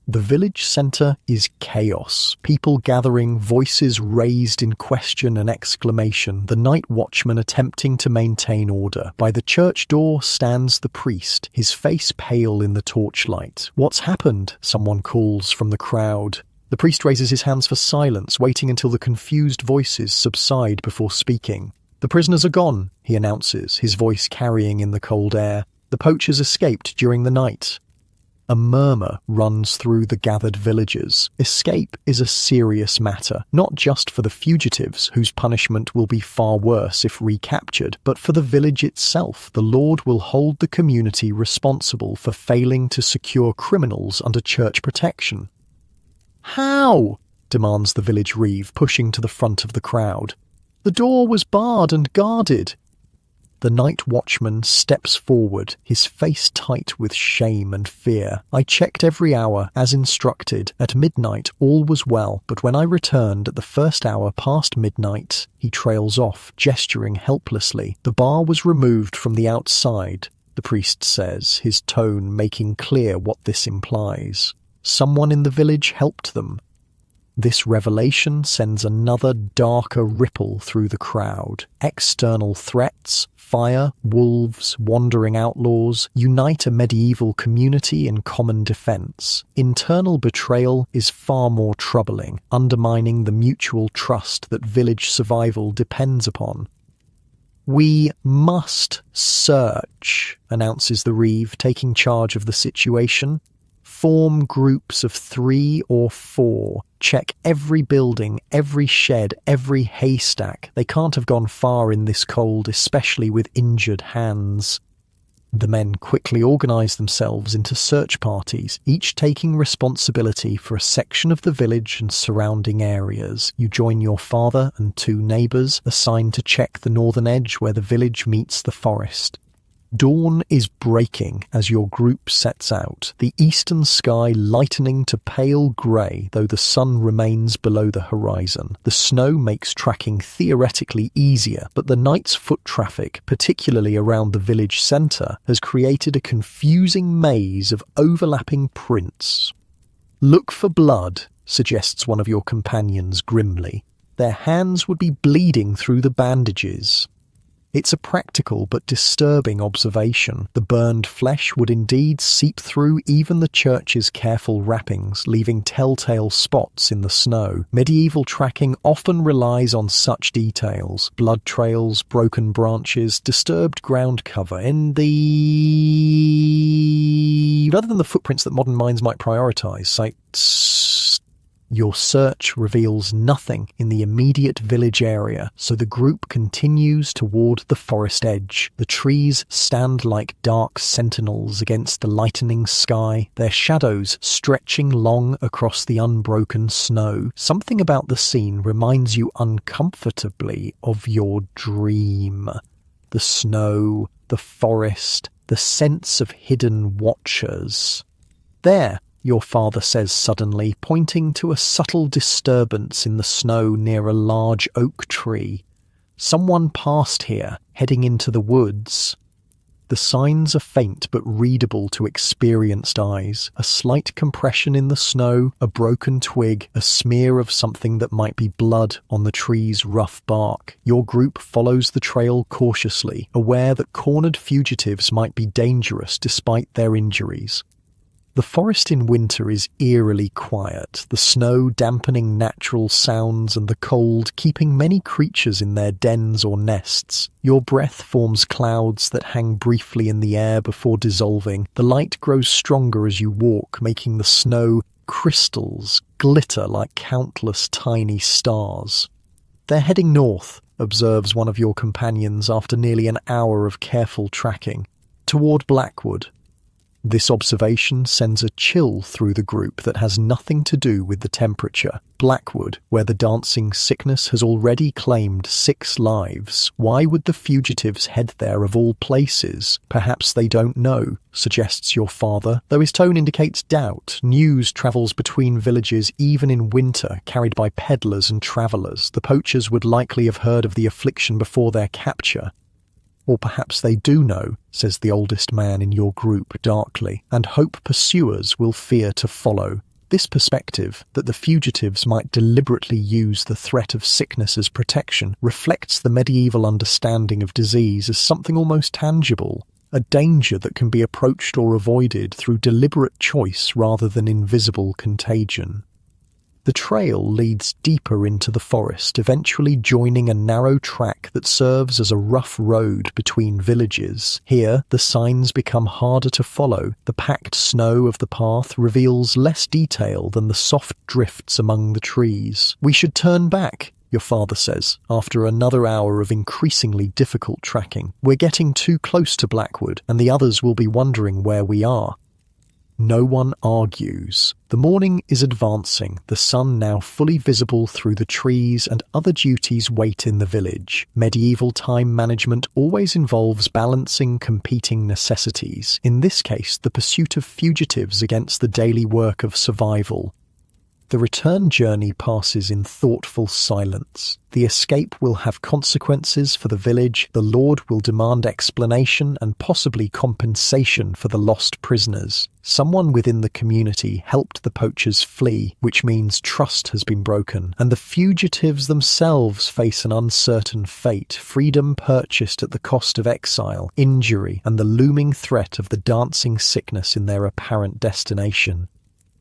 Speaker 1: The village centre is chaos. People gathering, voices raised in question and exclamation, the night watchman attempting to maintain order. By the church door stands the priest, his face pale in the torchlight. "What's happened?" someone calls from the crowd. The priest raises his hands for silence, waiting until the confused voices subside before speaking. "The prisoners are gone," he announces, his voice carrying in the cold air. "The poachers escaped during the night." A murmur runs through the gathered villagers. Escape is a serious matter, not just for the fugitives, whose punishment will be far worse if recaptured, but for the village itself. The Lord will hold the community responsible for failing to secure criminals under church protection. "How?" demands the village reeve, pushing to the front of the crowd. "The door was barred and guarded." The night watchman steps forward, his face tight with shame and fear. "I checked every hour, as instructed. At midnight all was well, but when I returned at the first hour past midnight," he trails off, gesturing helplessly. "The bar was removed from the outside," the priest says, his tone making clear what this implies. Someone in the village helped them. This revelation sends another darker ripple through the crowd. External threats, fire, wolves, wandering outlaws, unite a medieval community in common defense. Internal betrayal is far more troubling, undermining the mutual trust that village survival depends upon. "We must search," announces the reeve, taking charge of the situation. "Form groups of 3 or 4. Check every building, every shed, every haystack. They can't have gone far in this cold, especially with injured hands." The men quickly organize themselves into search parties, each taking responsibility for a section of the village and surrounding areas. You join your father and 2 neighbors, assigned to check the northern edge where the village meets the forest. Dawn is breaking as your group sets out, the eastern sky lightening to pale grey, though the sun remains below the horizon. The snow makes tracking theoretically easier, but the night's foot traffic, particularly around the village centre, has created a confusing maze of overlapping prints. "Look for blood," suggests one of your companions grimly. "Their hands would be bleeding through the bandages." It's a practical but disturbing observation. The burned flesh would indeed seep through even the church's careful wrappings, leaving telltale spots in the snow. Medieval tracking often relies on such details: blood trails, broken branches, disturbed ground cover, rather than the footprints that modern minds might prioritize. Your search reveals nothing in the immediate village area, so the group continues toward the forest edge. The trees stand like dark sentinels against the lightening sky, their shadows stretching long across the unbroken snow. Something about the scene reminds you uncomfortably of your dream. The snow, the forest, the sense of hidden watchers. "There," your father says suddenly, pointing to a subtle disturbance in the snow near a large oak tree. "Someone passed here, heading into the woods." The signs are faint but readable to experienced eyes. A slight compression in the snow, a broken twig, a smear of something that might be blood on the tree's rough bark. Your group follows the trail cautiously, aware that cornered fugitives might be dangerous despite their injuries. The forest in winter is eerily quiet, the snow dampening natural sounds and the cold keeping many creatures in their dens or nests. Your breath forms clouds that hang briefly in the air before dissolving. The light grows stronger as you walk, making the snow crystals glitter like countless tiny stars. "They're heading north," observes one of your companions after nearly an hour of careful tracking, "toward Blackwood." This observation sends a chill through the group that has nothing to do with the temperature. Blackwood, where the dancing sickness has already claimed 6 lives. Why would the fugitives head there of all places? "Perhaps they don't know," suggests your father, though his tone indicates doubt. News travels between villages even in winter, carried by peddlers and travellers. The poachers would likely have heard of the affliction before their capture. "Or perhaps they do know," says the oldest man in your group darkly, "and hope pursuers will fear to follow." This perspective, that the fugitives might deliberately use the threat of sickness as protection, reflects the medieval understanding of disease as something almost tangible, a danger that can be approached or avoided through deliberate choice rather than invisible contagion. The trail leads deeper into the forest, eventually joining a narrow track that serves as a rough road between villages. Here, the signs become harder to follow. The packed snow of the path reveals less detail than the soft drifts among the trees. "We should turn back," your father says, after another hour of increasingly difficult tracking. "We're getting too close to Blackwood, and the others will be wondering where we are." No one argues. The morning is advancing, the sun now fully visible through the trees, and other duties wait in the village. Medieval time management always involves balancing competing necessities, in this case the pursuit of fugitives against the daily work of survival. The return journey passes in thoughtful silence. The escape will have consequences for the village. The Lord will demand explanation and possibly compensation for the lost prisoners. Someone within the community helped the poachers flee, which means trust has been broken, and the fugitives themselves face an uncertain fate, freedom purchased at the cost of exile, injury, and the looming threat of the dancing sickness in their apparent destination.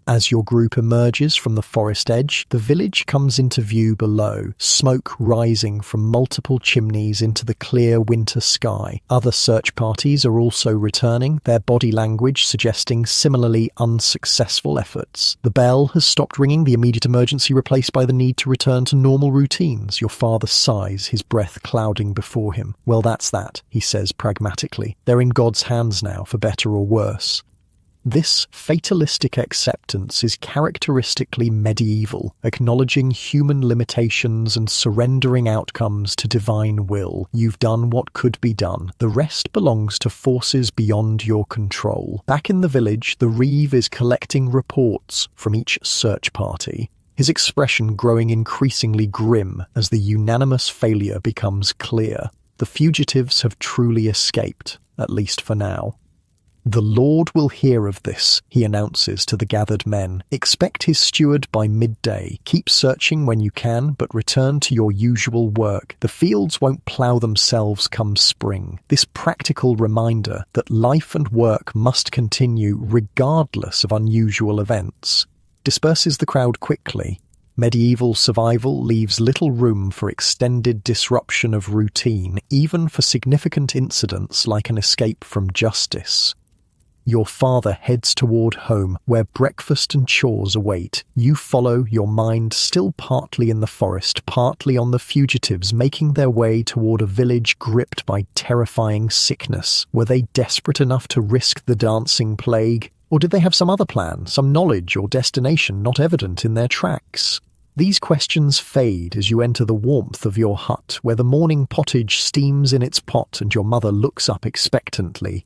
Speaker 1: As your group emerges from the forest edge, the village comes into view below, smoke rising from multiple chimneys into the clear winter sky. Other search parties are also returning, their body language suggesting similarly unsuccessful efforts. The bell has stopped ringing, the immediate emergency replaced by the need to return to normal routines. Your father sighs, his breath clouding before him. "Well, that's that," he says pragmatically. "They're in God's hands now, for better or worse." This fatalistic acceptance is characteristically medieval, acknowledging human limitations and surrendering outcomes to divine will. You've done what could be done. The rest belongs to forces beyond your control. Back in the village, the Reeve is collecting reports from each search party, his expression growing increasingly grim as the unanimous failure becomes clear. The fugitives have truly escaped, at least for now. "The Lord will hear of this," he announces to the gathered men. "Expect his steward by midday. Keep searching when you can, but return to your usual work. The fields won't plough themselves come spring." This practical reminder that life and work must continue regardless of unusual events disperses the crowd quickly. Medieval survival leaves little room for extended disruption of routine, even for significant incidents like an escape from justice. Your father heads toward home, where breakfast and chores await. You follow, your mind still partly in the forest, partly on the fugitives making their way toward a village gripped by terrifying sickness. Were they desperate enough to risk the dancing plague? Or did they have some other plan, some knowledge or destination not evident in their tracks? These questions fade as you enter the warmth of your hut, where the morning pottage steams in its pot and your mother looks up expectantly.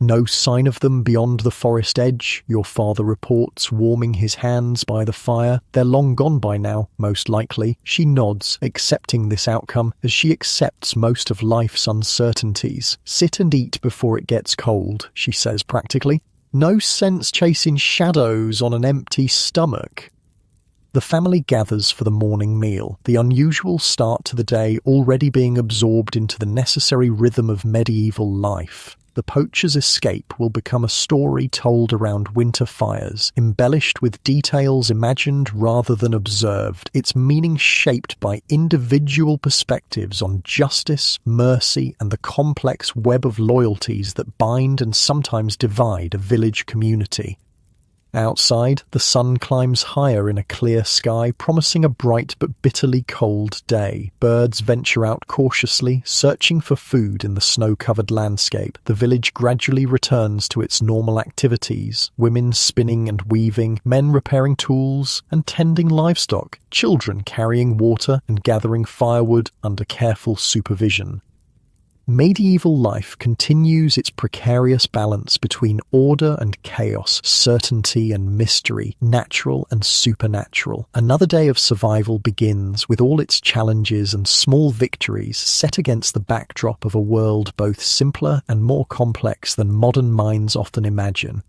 Speaker 1: "No sign of them beyond the forest edge," your father reports, warming his hands by the fire. "They're long gone by now, most likely." She nods, accepting this outcome, as she accepts most of life's uncertainties. "Sit and eat before it gets cold," she says practically. "No sense chasing shadows on an empty stomach." The family gathers for the morning meal, the unusual start to the day already being absorbed into the necessary rhythm of medieval life. The poacher's escape will become a story told around winter fires, embellished with details imagined rather than observed, its meaning shaped by individual perspectives on justice, mercy, and the complex web of loyalties that bind and sometimes divide a village community. Outside, the sun climbs higher in a clear sky, promising a bright but bitterly cold day. Birds venture out cautiously, searching for food in the snow-covered landscape. The village gradually returns to its normal activities, women spinning and weaving, men repairing tools and tending livestock, children carrying water and gathering firewood under careful supervision. Medieval life continues its precarious balance between order and chaos, certainty and mystery, natural and supernatural. Another day of survival begins, with all its challenges and small victories set against the backdrop of a world both simpler and more complex than modern minds often imagine.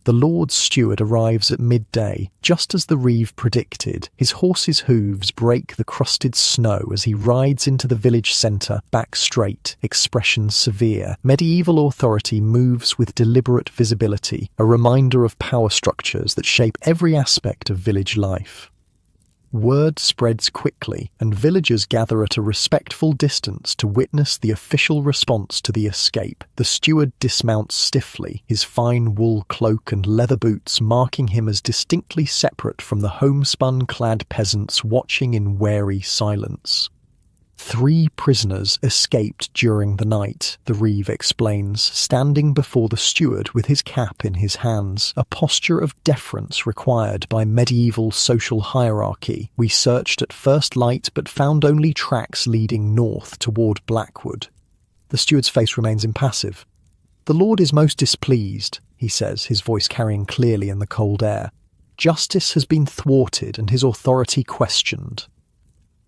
Speaker 1: The Lord's steward arrives at midday, just as the Reeve predicted. His horse's hooves break the crusted snow as he rides into the village centre, back straight, expression severe. Medieval authority moves with deliberate visibility, a reminder of power structures that shape every aspect of village life. Word spreads quickly, and villagers gather at a respectful distance to witness the official response to the escape. The steward dismounts stiffly, his fine wool cloak and leather boots marking him as distinctly separate from the homespun-clad peasants watching in wary silence. 3 prisoners escaped during the night, the reeve explains, standing before the steward with his cap in his hands, a posture of deference required by medieval social hierarchy. We searched at first light but found only tracks leading north toward Blackwood. The steward's face remains impassive. The Lord is most displeased, he says, his voice carrying clearly in the cold air. Justice has been thwarted and his authority questioned.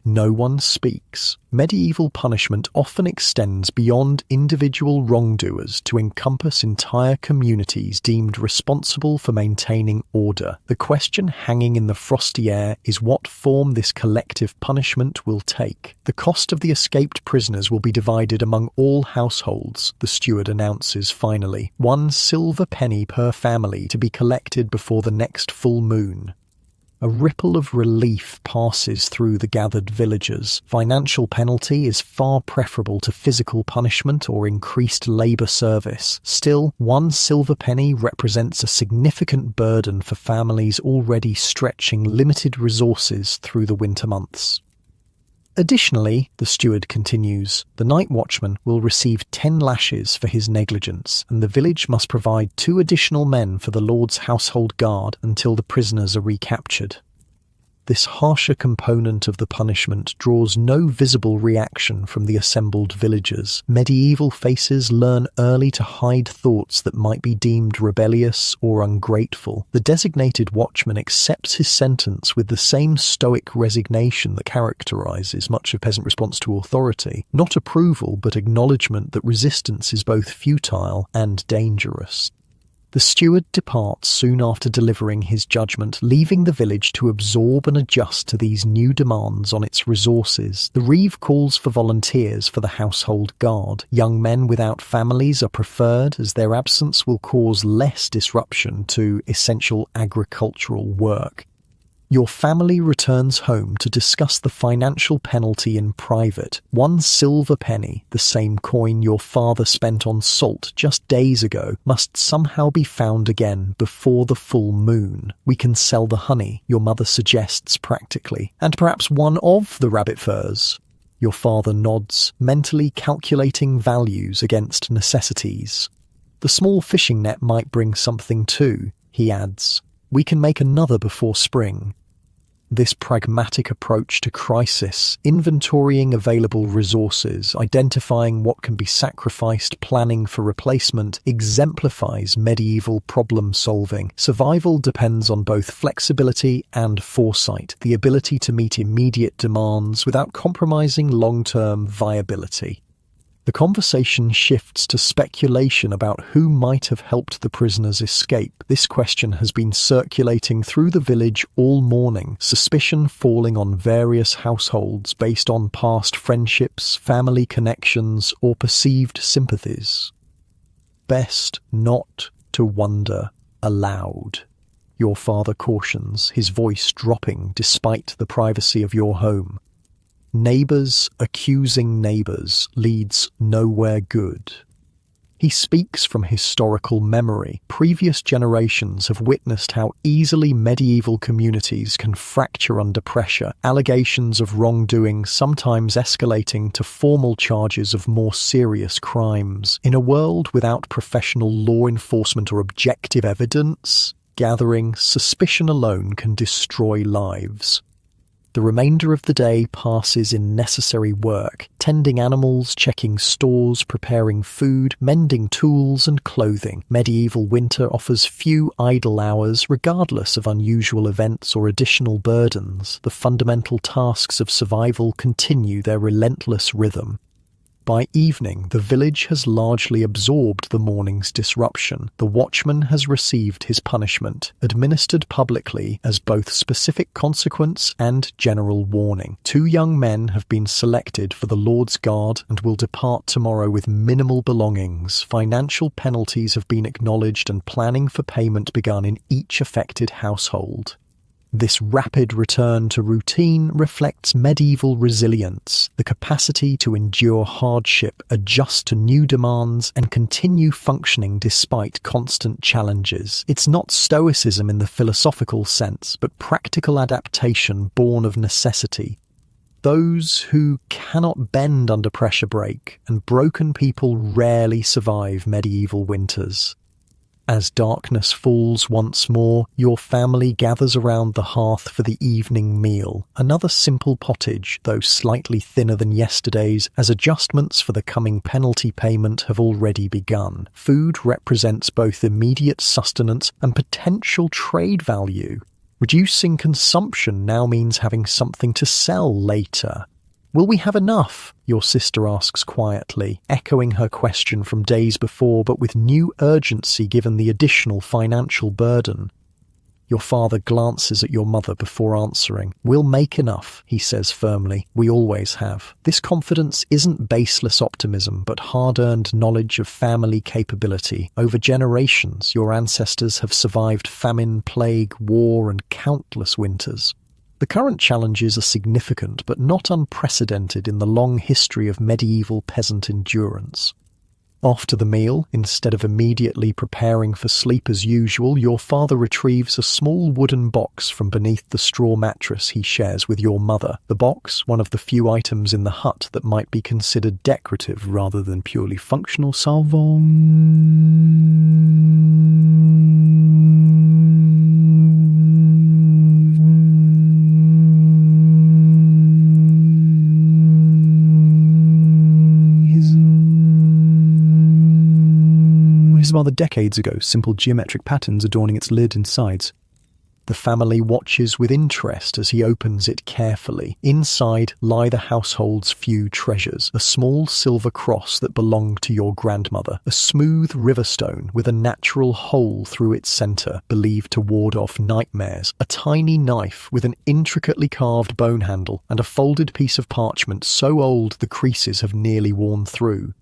Speaker 1: No one speaks. Medieval punishment often extends beyond individual wrongdoers to encompass entire communities deemed responsible for maintaining order. The question hanging in the frosty air is what form this collective punishment will take. The cost of the escaped prisoners will be divided among all households, the steward announces finally. 1 silver penny per family to be collected before the next full moon. A ripple of relief passes through the gathered villagers. Financial penalty is far preferable to physical punishment or increased labour service. Still, 1 silver penny represents a significant burden for families already stretching limited resources through the winter months. Additionally, the steward continues, the night watchman will receive 10 lashes for his negligence, and the village must provide 2 additional men for the Lord's household guard until the prisoners are recaptured. This harsher component of the punishment draws no visible reaction from the assembled villagers. Medieval faces learn early to hide thoughts that might be deemed rebellious or ungrateful. The designated watchman accepts his sentence with the same stoic resignation that characterizes much of peasant response to authority. Not approval, but acknowledgement that resistance is both futile and dangerous. The steward departs soon after delivering his judgment, leaving the village to absorb and adjust to these new demands on its resources. The reeve calls for volunteers for the household guard. Young men without families are preferred, as their absence will cause less disruption to essential agricultural work. Your family returns home to discuss the financial penalty in private. 1 silver penny, the same coin your father spent on salt just days ago, must somehow be found again before the full moon. We can sell the honey, your mother suggests practically, and perhaps 1 of the rabbit furs. Your father nods, mentally calculating values against necessities. The small fishing net might bring something too, he adds. We can make another before spring. This pragmatic approach to crisis, inventorying available resources, identifying what can be sacrificed, planning for replacement, exemplifies medieval problem-solving. Survival depends on both flexibility and foresight, the ability to meet immediate demands without compromising long-term viability. The conversation shifts to speculation about who might have helped the prisoners escape. This question has been circulating through the village all morning, suspicion falling on various households based on past friendships, family connections, or perceived sympathies. Best not to wonder aloud, your father cautions, his voice dropping despite the privacy of your home. Neighbours accusing neighbours leads nowhere good. He speaks from historical memory. Previous generations have witnessed how easily medieval communities can fracture under pressure, allegations of wrongdoing sometimes escalating to formal charges of more serious crimes. In a world without professional law enforcement or objective evidence, gathering suspicion alone can destroy lives. The remainder of the day passes in necessary work, tending animals, checking stores, preparing food, mending tools and clothing. Medieval winter offers few idle hours, regardless of unusual events or additional burdens. The fundamental tasks of survival continue their relentless rhythm. By evening, the village has largely absorbed the morning's disruption. The watchman has received his punishment, administered publicly as both specific consequence and general warning. 2 young men have been selected for the Lord's Guard and will depart tomorrow with minimal belongings. Financial penalties have been acknowledged and planning for payment begun in each affected household. This rapid return to routine reflects medieval resilience, the capacity to endure hardship, adjust to new demands, and continue functioning despite constant challenges. It's not stoicism in the philosophical sense, but practical adaptation born of necessity. Those who cannot bend under pressure break, and broken people rarely survive medieval winters. As darkness falls once more, your family gathers around the hearth for the evening meal. Another simple pottage, though slightly thinner than yesterday's, as adjustments for the coming penalty payment have already begun. Food represents both immediate sustenance and potential trade value. Reducing consumption now means having something to sell later. "Will we have enough?" your sister asks quietly, echoing her question from days before, but with new urgency given the additional financial burden. Your father glances at your mother before answering. "We'll make enough," he says firmly. "We always have." This confidence isn't baseless optimism, but hard-earned knowledge of family capability. Over generations, your ancestors have survived famine, plague, war, and countless winters. The current challenges are significant but not unprecedented in the long history of medieval peasant endurance. After the meal, instead of immediately preparing for sleep as usual, your father retrieves a small wooden box from beneath the straw mattress he shares with your mother. The box, one of the few items in the hut that might be considered decorative rather than purely functional. Rather decades ago, simple geometric patterns adorning its lid and sides. The family watches with interest as he opens it carefully. Inside lie the household's few treasures: a small silver cross that belonged to your grandmother, a smooth riverstone with a natural hole through its center, believed to ward off nightmares, a tiny knife with an intricately carved bone handle, and a folded piece of parchment so old the creases have nearly worn through.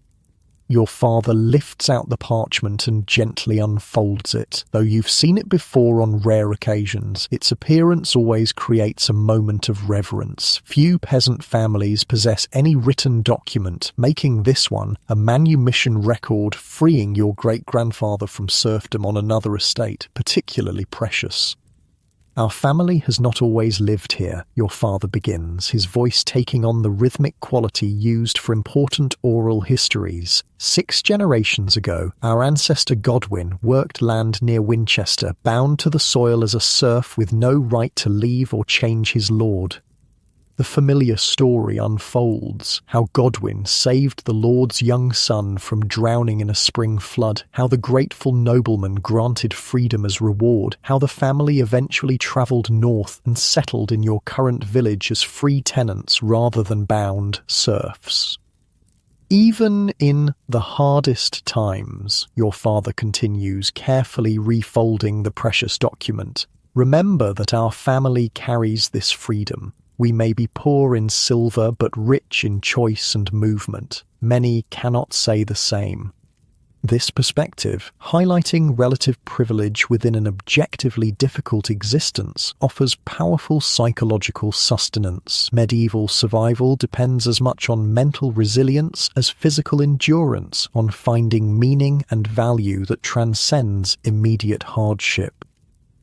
Speaker 1: Your father lifts out the parchment and gently unfolds it. Though you've seen it before on rare occasions, its appearance always creates a moment of reverence. Few peasant families possess any written document, making this one a manumission record freeing your great-grandfather from serfdom on another estate, particularly precious. "Our family has not always lived here," your father begins, his voice taking on the rhythmic quality used for important oral histories. 6 generations ago, our ancestor Godwin worked land near Winchester, bound to the soil as a serf with no right to leave or change his lord. The familiar story unfolds, how Godwin saved the Lord's young son from drowning in a spring flood, how the grateful nobleman granted freedom as reward, how the family eventually travelled north and settled in your current village as free tenants rather than bound serfs. "Even in the hardest times," your father continues, carefully refolding the precious document, "remember that our family carries this freedom. We may be poor in silver, but rich in choice and movement. Many cannot say the same." This perspective, highlighting relative privilege within an objectively difficult existence, offers powerful psychological sustenance. Medieval survival depends as much on mental resilience as physical endurance, on finding meaning and value that transcends immediate hardship.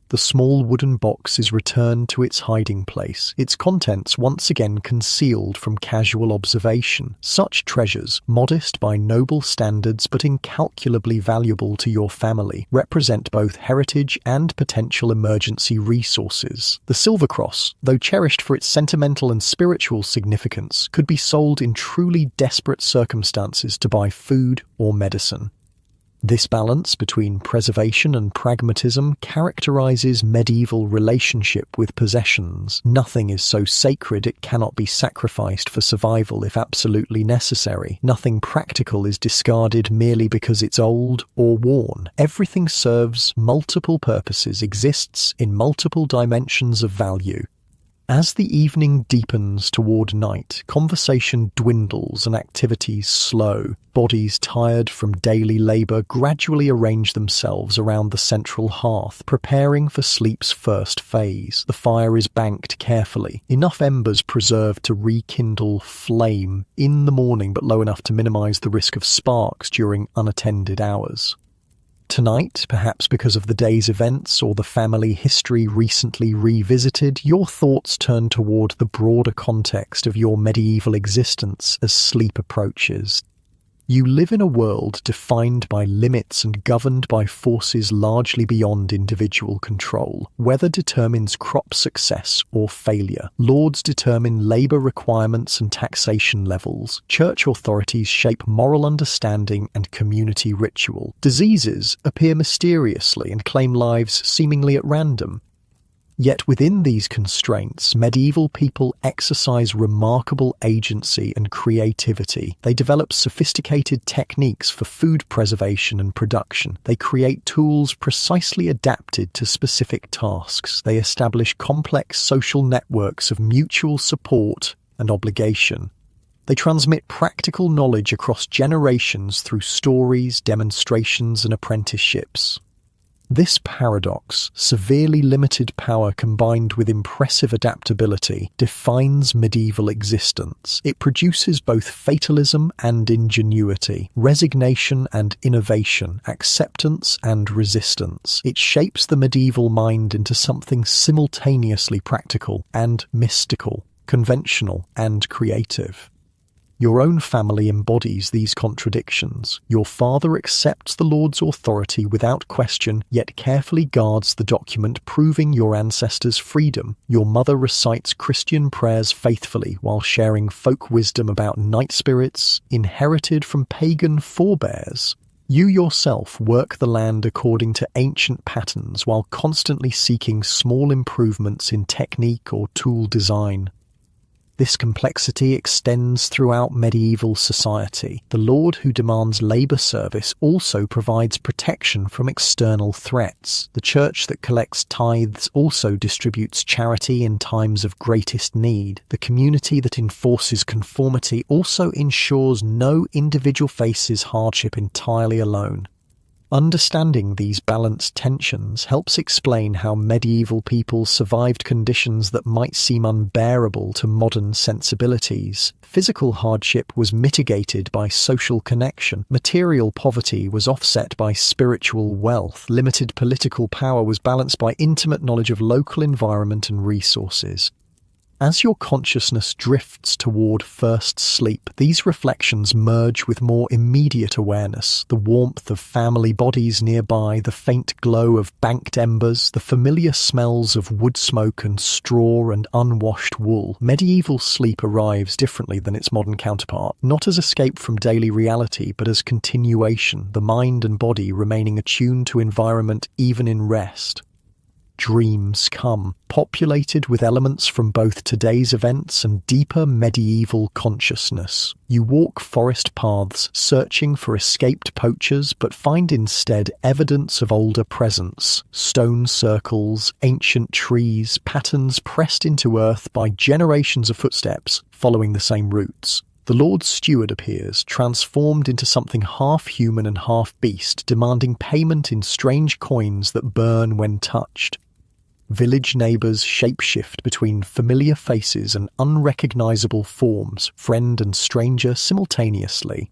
Speaker 1: The small wooden box is returned to its hiding place, its contents once again concealed from casual observation. Such treasures, modest by noble standards but incalculably valuable to your family, represent both heritage and potential emergency resources. The silver cross, though cherished for its sentimental and spiritual significance, could be sold in truly desperate circumstances to buy food or medicine. This balance between preservation and pragmatism characterizes medieval relationship with possessions. Nothing is so sacred it cannot be sacrificed for survival if absolutely necessary. Nothing practical is discarded merely because it's old or worn. Everything serves multiple purposes, exists in multiple dimensions of value. As the evening deepens toward night, conversation dwindles and activities slow. Bodies tired from daily labor gradually arrange themselves around the central hearth, preparing for sleep's first phase. The fire is banked carefully, enough embers preserved to rekindle flame in the morning, but low enough to minimize the risk of sparks during unattended hours. Tonight, perhaps because of the day's events or the family history recently revisited, your thoughts turn toward the broader context of your medieval existence as sleep approaches. You live in a world defined by limits and governed by forces largely beyond individual control. Weather determines crop success or failure. Lords determine labor requirements and taxation levels. Church authorities shape moral understanding and community ritual. Diseases appear mysteriously and claim lives seemingly at random. Yet within these constraints, medieval people exercise remarkable agency and creativity. They develop sophisticated techniques for food preservation and production. They create tools precisely adapted to specific tasks. They establish complex social networks of mutual support and obligation. They transmit practical knowledge across generations through stories, demonstrations, and apprenticeships. This paradox, severely limited power combined with impressive adaptability, defines medieval existence. It produces both fatalism and ingenuity, resignation and innovation, acceptance and resistance. It shapes the medieval mind into something simultaneously practical and mystical, conventional and creative. Your own family embodies these contradictions. Your father accepts the Lord's authority without question, yet carefully guards the document proving your ancestors' freedom. Your mother recites Christian prayers faithfully while sharing folk wisdom about night spirits inherited from pagan forebears. You yourself work the land according to ancient patterns while constantly seeking small improvements in technique or tool design. This complexity extends throughout medieval society. The lord who demands labor service also provides protection from external threats. The church that collects tithes also distributes charity in times of greatest need. The community that enforces conformity also ensures no individual faces hardship entirely alone. Understanding these balanced tensions helps explain how medieval people survived conditions that might seem unbearable to modern sensibilities. Physical hardship was mitigated by social connection. Material poverty was offset by spiritual wealth. Limited political power was balanced by intimate knowledge of local environment and resources. As your consciousness drifts toward first sleep, these reflections merge with more immediate awareness. The warmth of family bodies nearby, the faint glow of banked embers, the familiar smells of wood smoke and straw and unwashed wool. Medieval sleep arrives differently than its modern counterpart, not as escape from daily reality, but as continuation, the mind and body remaining attuned to environment even in rest. Dreams come, populated with elements from both today's events and deeper medieval consciousness. You walk forest paths, searching for escaped poachers, but find instead evidence of older presence. Stone circles, ancient trees, patterns pressed into earth by generations of footsteps following the same routes. The Lord's steward appears, transformed into something half human and half beast, demanding payment in strange coins that burn when touched. Village neighbours shapeshift between familiar faces and unrecognisable forms, friend and stranger simultaneously.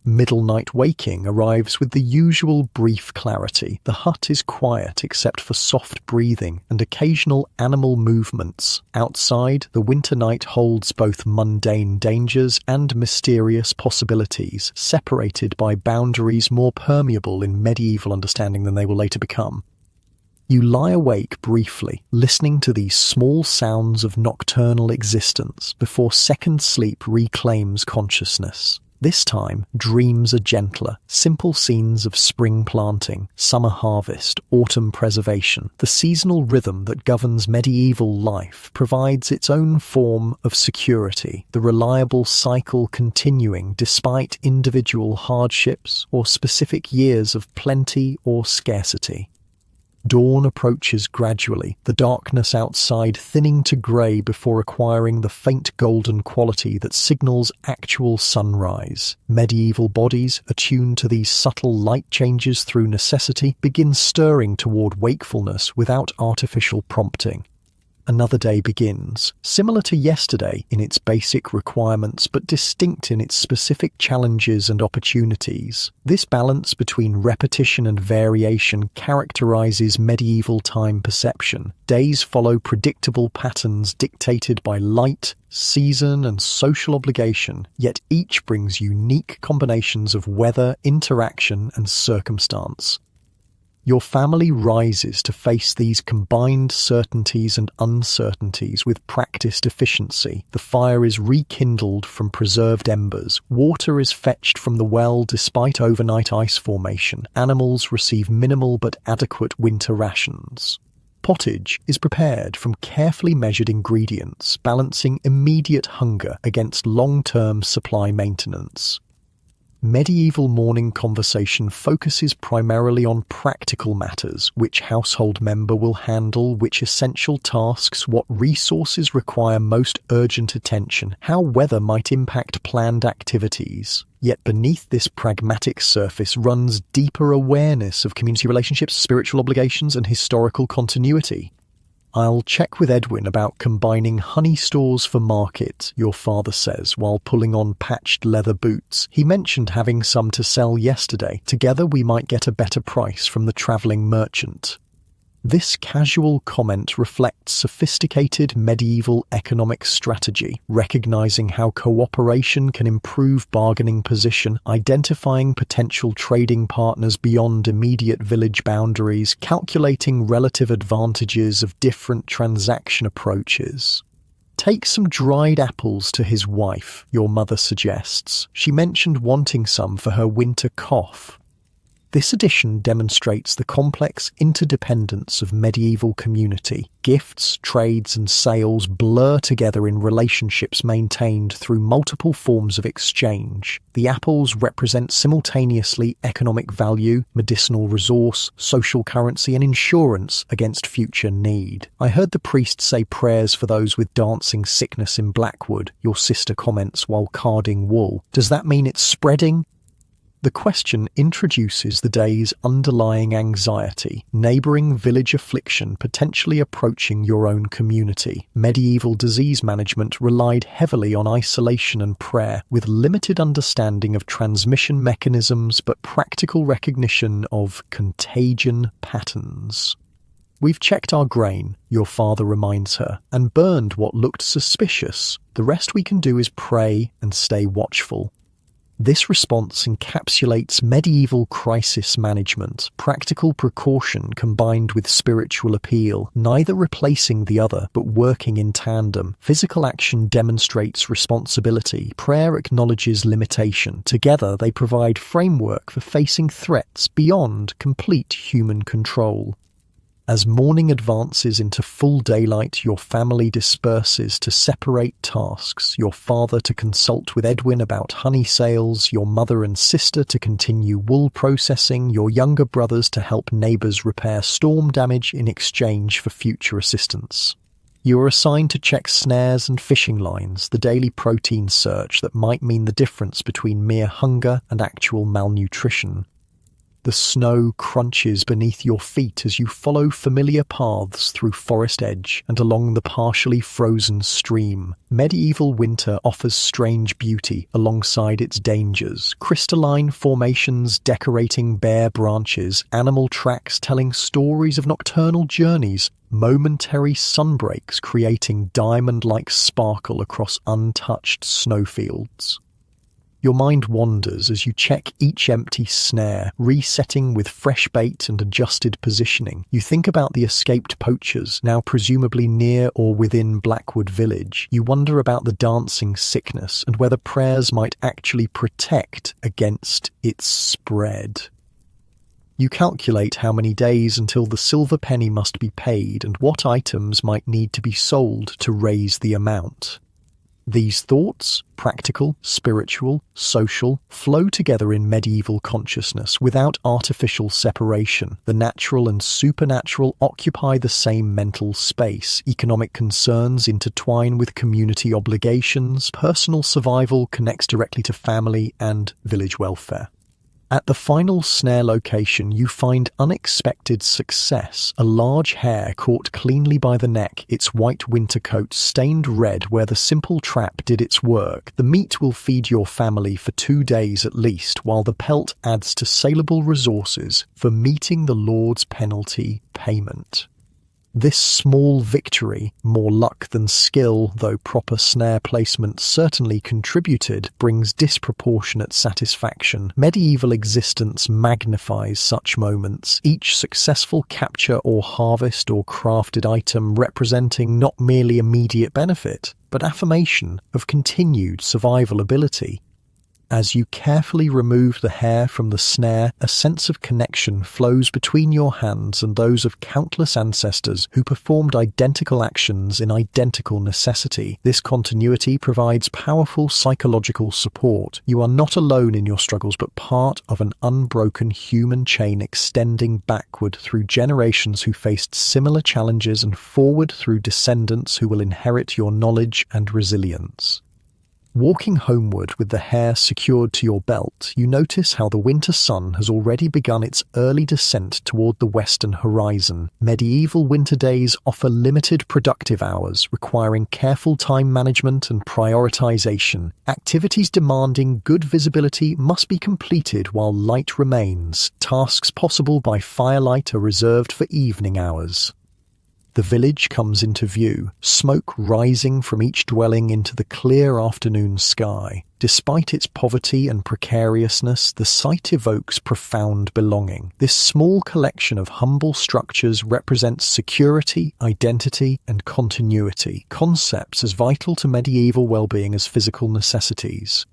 Speaker 1: Middle night waking arrives with the usual brief clarity. The hut is quiet except for soft breathing and occasional animal movements. Outside, the winter night holds both mundane dangers and mysterious possibilities, separated by boundaries more permeable in medieval understanding than they will later become. You lie awake briefly, listening to these small sounds of nocturnal existence before second sleep reclaims consciousness. This time, dreams are gentler, simple scenes of spring planting, summer harvest, autumn preservation. The seasonal rhythm that governs medieval life provides its own form of security, the reliable cycle continuing despite individual hardships or specific years of plenty or scarcity. Dawn approaches gradually, the darkness outside thinning to grey before acquiring the faint golden quality that signals actual sunrise. Medieval bodies, attuned to these subtle light changes through necessity, begin stirring toward wakefulness without artificial prompting. Another day begins, similar to yesterday in its basic requirements but distinct in its specific challenges and opportunities. This balance between repetition and variation characterizes medieval time perception. Days follow predictable patterns dictated by light, season, and social obligation, yet each brings unique combinations of weather, interaction, and circumstance. Your family rises to face these combined certainties and uncertainties with practiced efficiency. The fire is rekindled from preserved embers. Water is fetched from the well despite overnight ice formation. Animals receive minimal but adequate winter rations. Pottage is prepared from carefully measured ingredients, balancing immediate hunger against long-term supply maintenance. Medieval morning conversation focuses primarily on practical matters: which household member will handle which essential tasks, what resources require most urgent attention, how weather might impact planned activities. Yet beneath this pragmatic surface runs deeper awareness of community relationships, spiritual obligations, and historical continuity. "I'll check with Edwin about combining honey stores for market," your father says while pulling on patched leather boots. "He mentioned having some to sell yesterday. Together we might get a better price from the travelling merchant." This casual comment reflects sophisticated medieval economic strategy, recognizing how cooperation can improve bargaining position, identifying potential trading partners beyond immediate village boundaries, calculating relative advantages of different transaction approaches. "Take some dried apples to his wife," your mother suggests. "She mentioned wanting some for her winter cough." This addition demonstrates the complex interdependence of medieval community. Gifts, trades, and sales blur together in relationships maintained through multiple forms of exchange. The apples represent simultaneously economic value, medicinal resource, social currency, and insurance against future need. "I heard the priest say prayers for those with dancing sickness in Blackwood," your sister comments while carding wool. "Does that mean it's spreading?" The question introduces the day's underlying anxiety, neighbouring village affliction potentially approaching your own community. Medieval disease management relied heavily on isolation and prayer, with limited understanding of transmission mechanisms but practical recognition of contagion patterns. "We've checked our grain," your father reminds her, "and burned what looked suspicious. The rest we can do is pray and stay watchful." This response encapsulates medieval crisis management, practical precaution combined with spiritual appeal, neither replacing the other but working in tandem. Physical action demonstrates responsibility, prayer acknowledges limitation. Together they provide framework for facing threats beyond complete human control. As morning advances into full daylight, your family disperses to separate tasks, your father to consult with Edwin about honey sales, your mother and sister to continue wool processing, your younger brothers to help neighbours repair storm damage in exchange for future assistance. You are assigned to check snares and fishing lines, the daily protein search that might mean the difference between mere hunger and actual malnutrition. The snow crunches beneath your feet as you follow familiar paths through forest edge and along the partially frozen stream. Medieval winter offers strange beauty alongside its dangers. Crystalline formations decorating bare branches, animal tracks telling stories of nocturnal journeys, momentary sunbreaks creating diamond-like sparkle across untouched snowfields. Your mind wanders as you check each empty snare, resetting with fresh bait and adjusted positioning. You think about the escaped poachers, now presumably near or within Blackwood village. You wonder about the dancing sickness and whether prayers might actually protect against its spread. You calculate how many days until the silver penny must be paid and what items might need to be sold to raise the amount. These thoughts, practical, spiritual, social, flow together in medieval consciousness without artificial separation. The natural and supernatural occupy the same mental space. Economic concerns intertwine with community obligations. Personal survival connects directly to family and village welfare. At the final snare location, you find unexpected success. A large hare caught cleanly by the neck, its white winter coat stained red where the simple trap did its work. The meat will feed your family for 2 days at least, while the pelt adds to saleable resources for meeting the Lord's penalty payment. This small victory, more luck than skill, though proper snare placement certainly contributed, brings disproportionate satisfaction. Medieval existence magnifies such moments, each successful capture or harvest or crafted item representing not merely immediate benefit, but affirmation of continued survival ability. As you carefully remove the hare from the snare, a sense of connection flows between your hands and those of countless ancestors who performed identical actions in identical necessity. This continuity provides powerful psychological support. You are not alone in your struggles, but part of an unbroken human chain extending backward through generations who faced similar challenges and forward through descendants who will inherit your knowledge and resilience. Walking homeward with the hare secured to your belt, you notice how the winter sun has already begun its early descent toward the western horizon. Medieval winter days offer limited productive hours, requiring careful time management and prioritization. Activities demanding good visibility must be completed while light remains. Tasks possible by firelight are reserved for evening hours. The village comes into view, smoke rising from each dwelling into the clear afternoon sky. Despite its poverty and precariousness, the site evokes profound belonging. This small collection of humble structures represents security, identity, and continuity, concepts as vital to medieval well-being as physical necessities.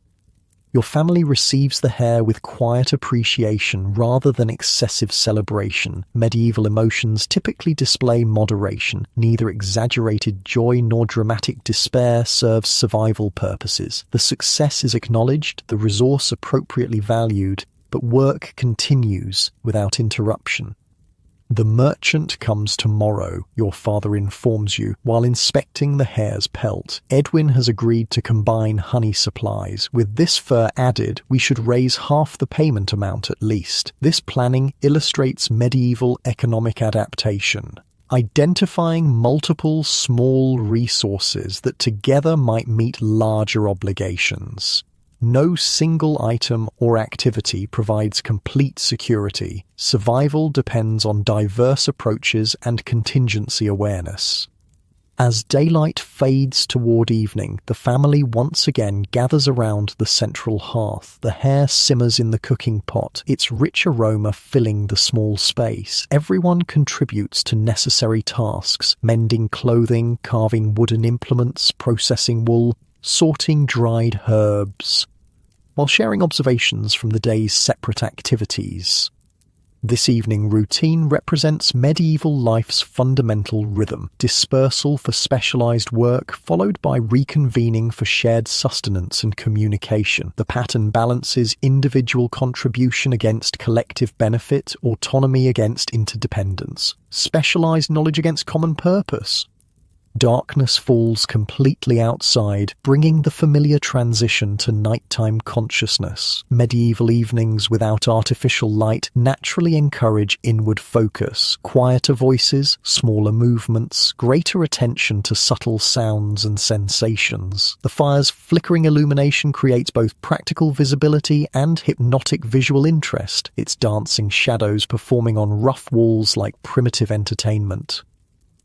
Speaker 1: Your family receives the hare with quiet appreciation rather than excessive celebration. Medieval emotions typically display moderation. Neither exaggerated joy nor dramatic despair serves survival purposes. The success is acknowledged, the resource appropriately valued, but work continues without interruption. The merchant comes tomorrow, your father informs you, while inspecting the hare's pelt. Edwin has agreed to combine honey supplies. With this fur added, we should raise half the payment amount at least. This planning illustrates medieval economic adaptation, identifying multiple small resources that together might meet larger obligations. No single item or activity provides complete security. Survival depends on diverse approaches and contingency awareness. As daylight fades toward evening, the family once again gathers around the central hearth. The hare simmers in the cooking pot, its rich aroma filling the small space. Everyone contributes to necessary tasks, mending clothing, carving wooden implements, processing wool, sorting dried herbs, while sharing observations from the day's separate activities. This evening routine represents medieval life's fundamental rhythm: dispersal for specialized work, followed by reconvening for shared sustenance and communication. The pattern balances individual contribution against collective benefit, autonomy against interdependence, specialized knowledge against common purpose. Darkness falls completely outside, bringing the familiar transition to nighttime consciousness. Medieval evenings without artificial light naturally encourage inward focus, quieter voices, smaller movements, greater attention to subtle sounds and sensations. The fire's flickering illumination creates both practical visibility and hypnotic visual interest, its dancing shadows performing on rough walls like primitive entertainment.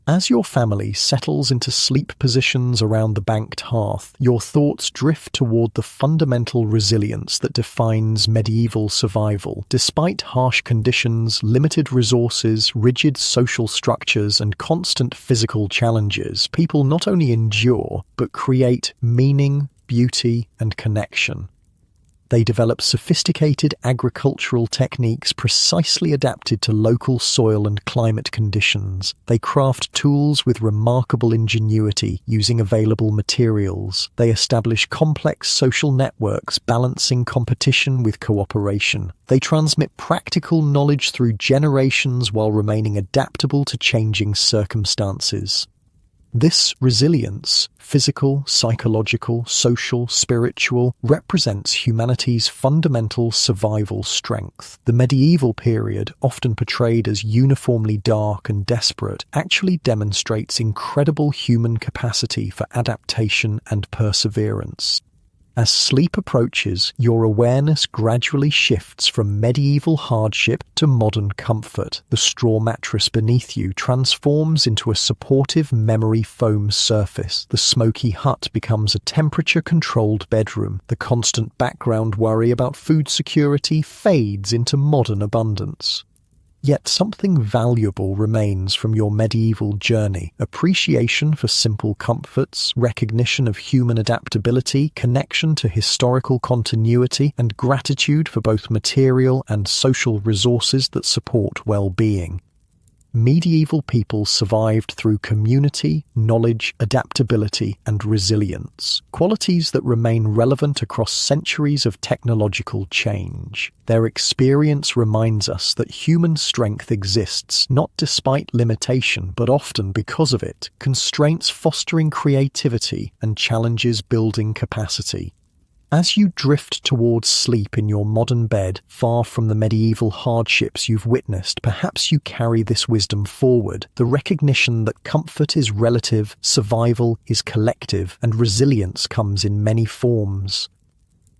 Speaker 1: As your family settles into sleep positions around the banked hearth, your thoughts drift toward the fundamental resilience that defines medieval survival. Despite harsh conditions, limited resources, rigid social structures, and constant physical challenges, people not only endure, but create meaning, beauty, and connection. They develop sophisticated agricultural techniques precisely adapted to local soil and climate conditions. They craft tools with remarkable ingenuity using available materials. They establish complex social networks balancing competition with cooperation. They transmit practical knowledge through generations while remaining adaptable to changing circumstances. This resilience, physical, psychological, social, spiritual, represents humanity's fundamental survival strength. The medieval period, often portrayed as uniformly dark and desperate, actually demonstrates incredible human capacity for adaptation and perseverance. As sleep approaches, your awareness gradually shifts from medieval hardship to modern comfort. The straw mattress beneath you transforms into a supportive memory foam surface. The smoky hut becomes a temperature-controlled bedroom. The constant background worry about food security fades into modern abundance. Yet something valuable remains from your medieval journey: appreciation for simple comforts, recognition of human adaptability, connection to historical continuity, and gratitude for both material and social resources that support well-being. Medieval people survived through community, knowledge, adaptability, and resilience, qualities that remain relevant across centuries of technological change. Their experience reminds us that human strength exists not despite limitation, but often because of it, constraints fostering creativity and challenges building capacity. As you drift towards sleep in your modern bed, far from the medieval hardships you've witnessed, perhaps you carry this wisdom forward: the recognition that comfort is relative, survival is collective, and resilience comes in many forms.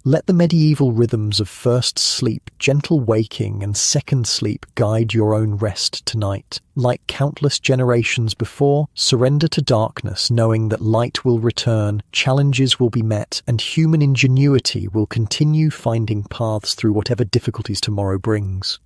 Speaker 1: Let the medieval rhythms of first sleep, gentle waking, and second sleep guide your own rest tonight. Like countless generations before, surrender to darkness, knowing that light will return, challenges will be met, and human ingenuity will continue finding paths through whatever difficulties tomorrow brings.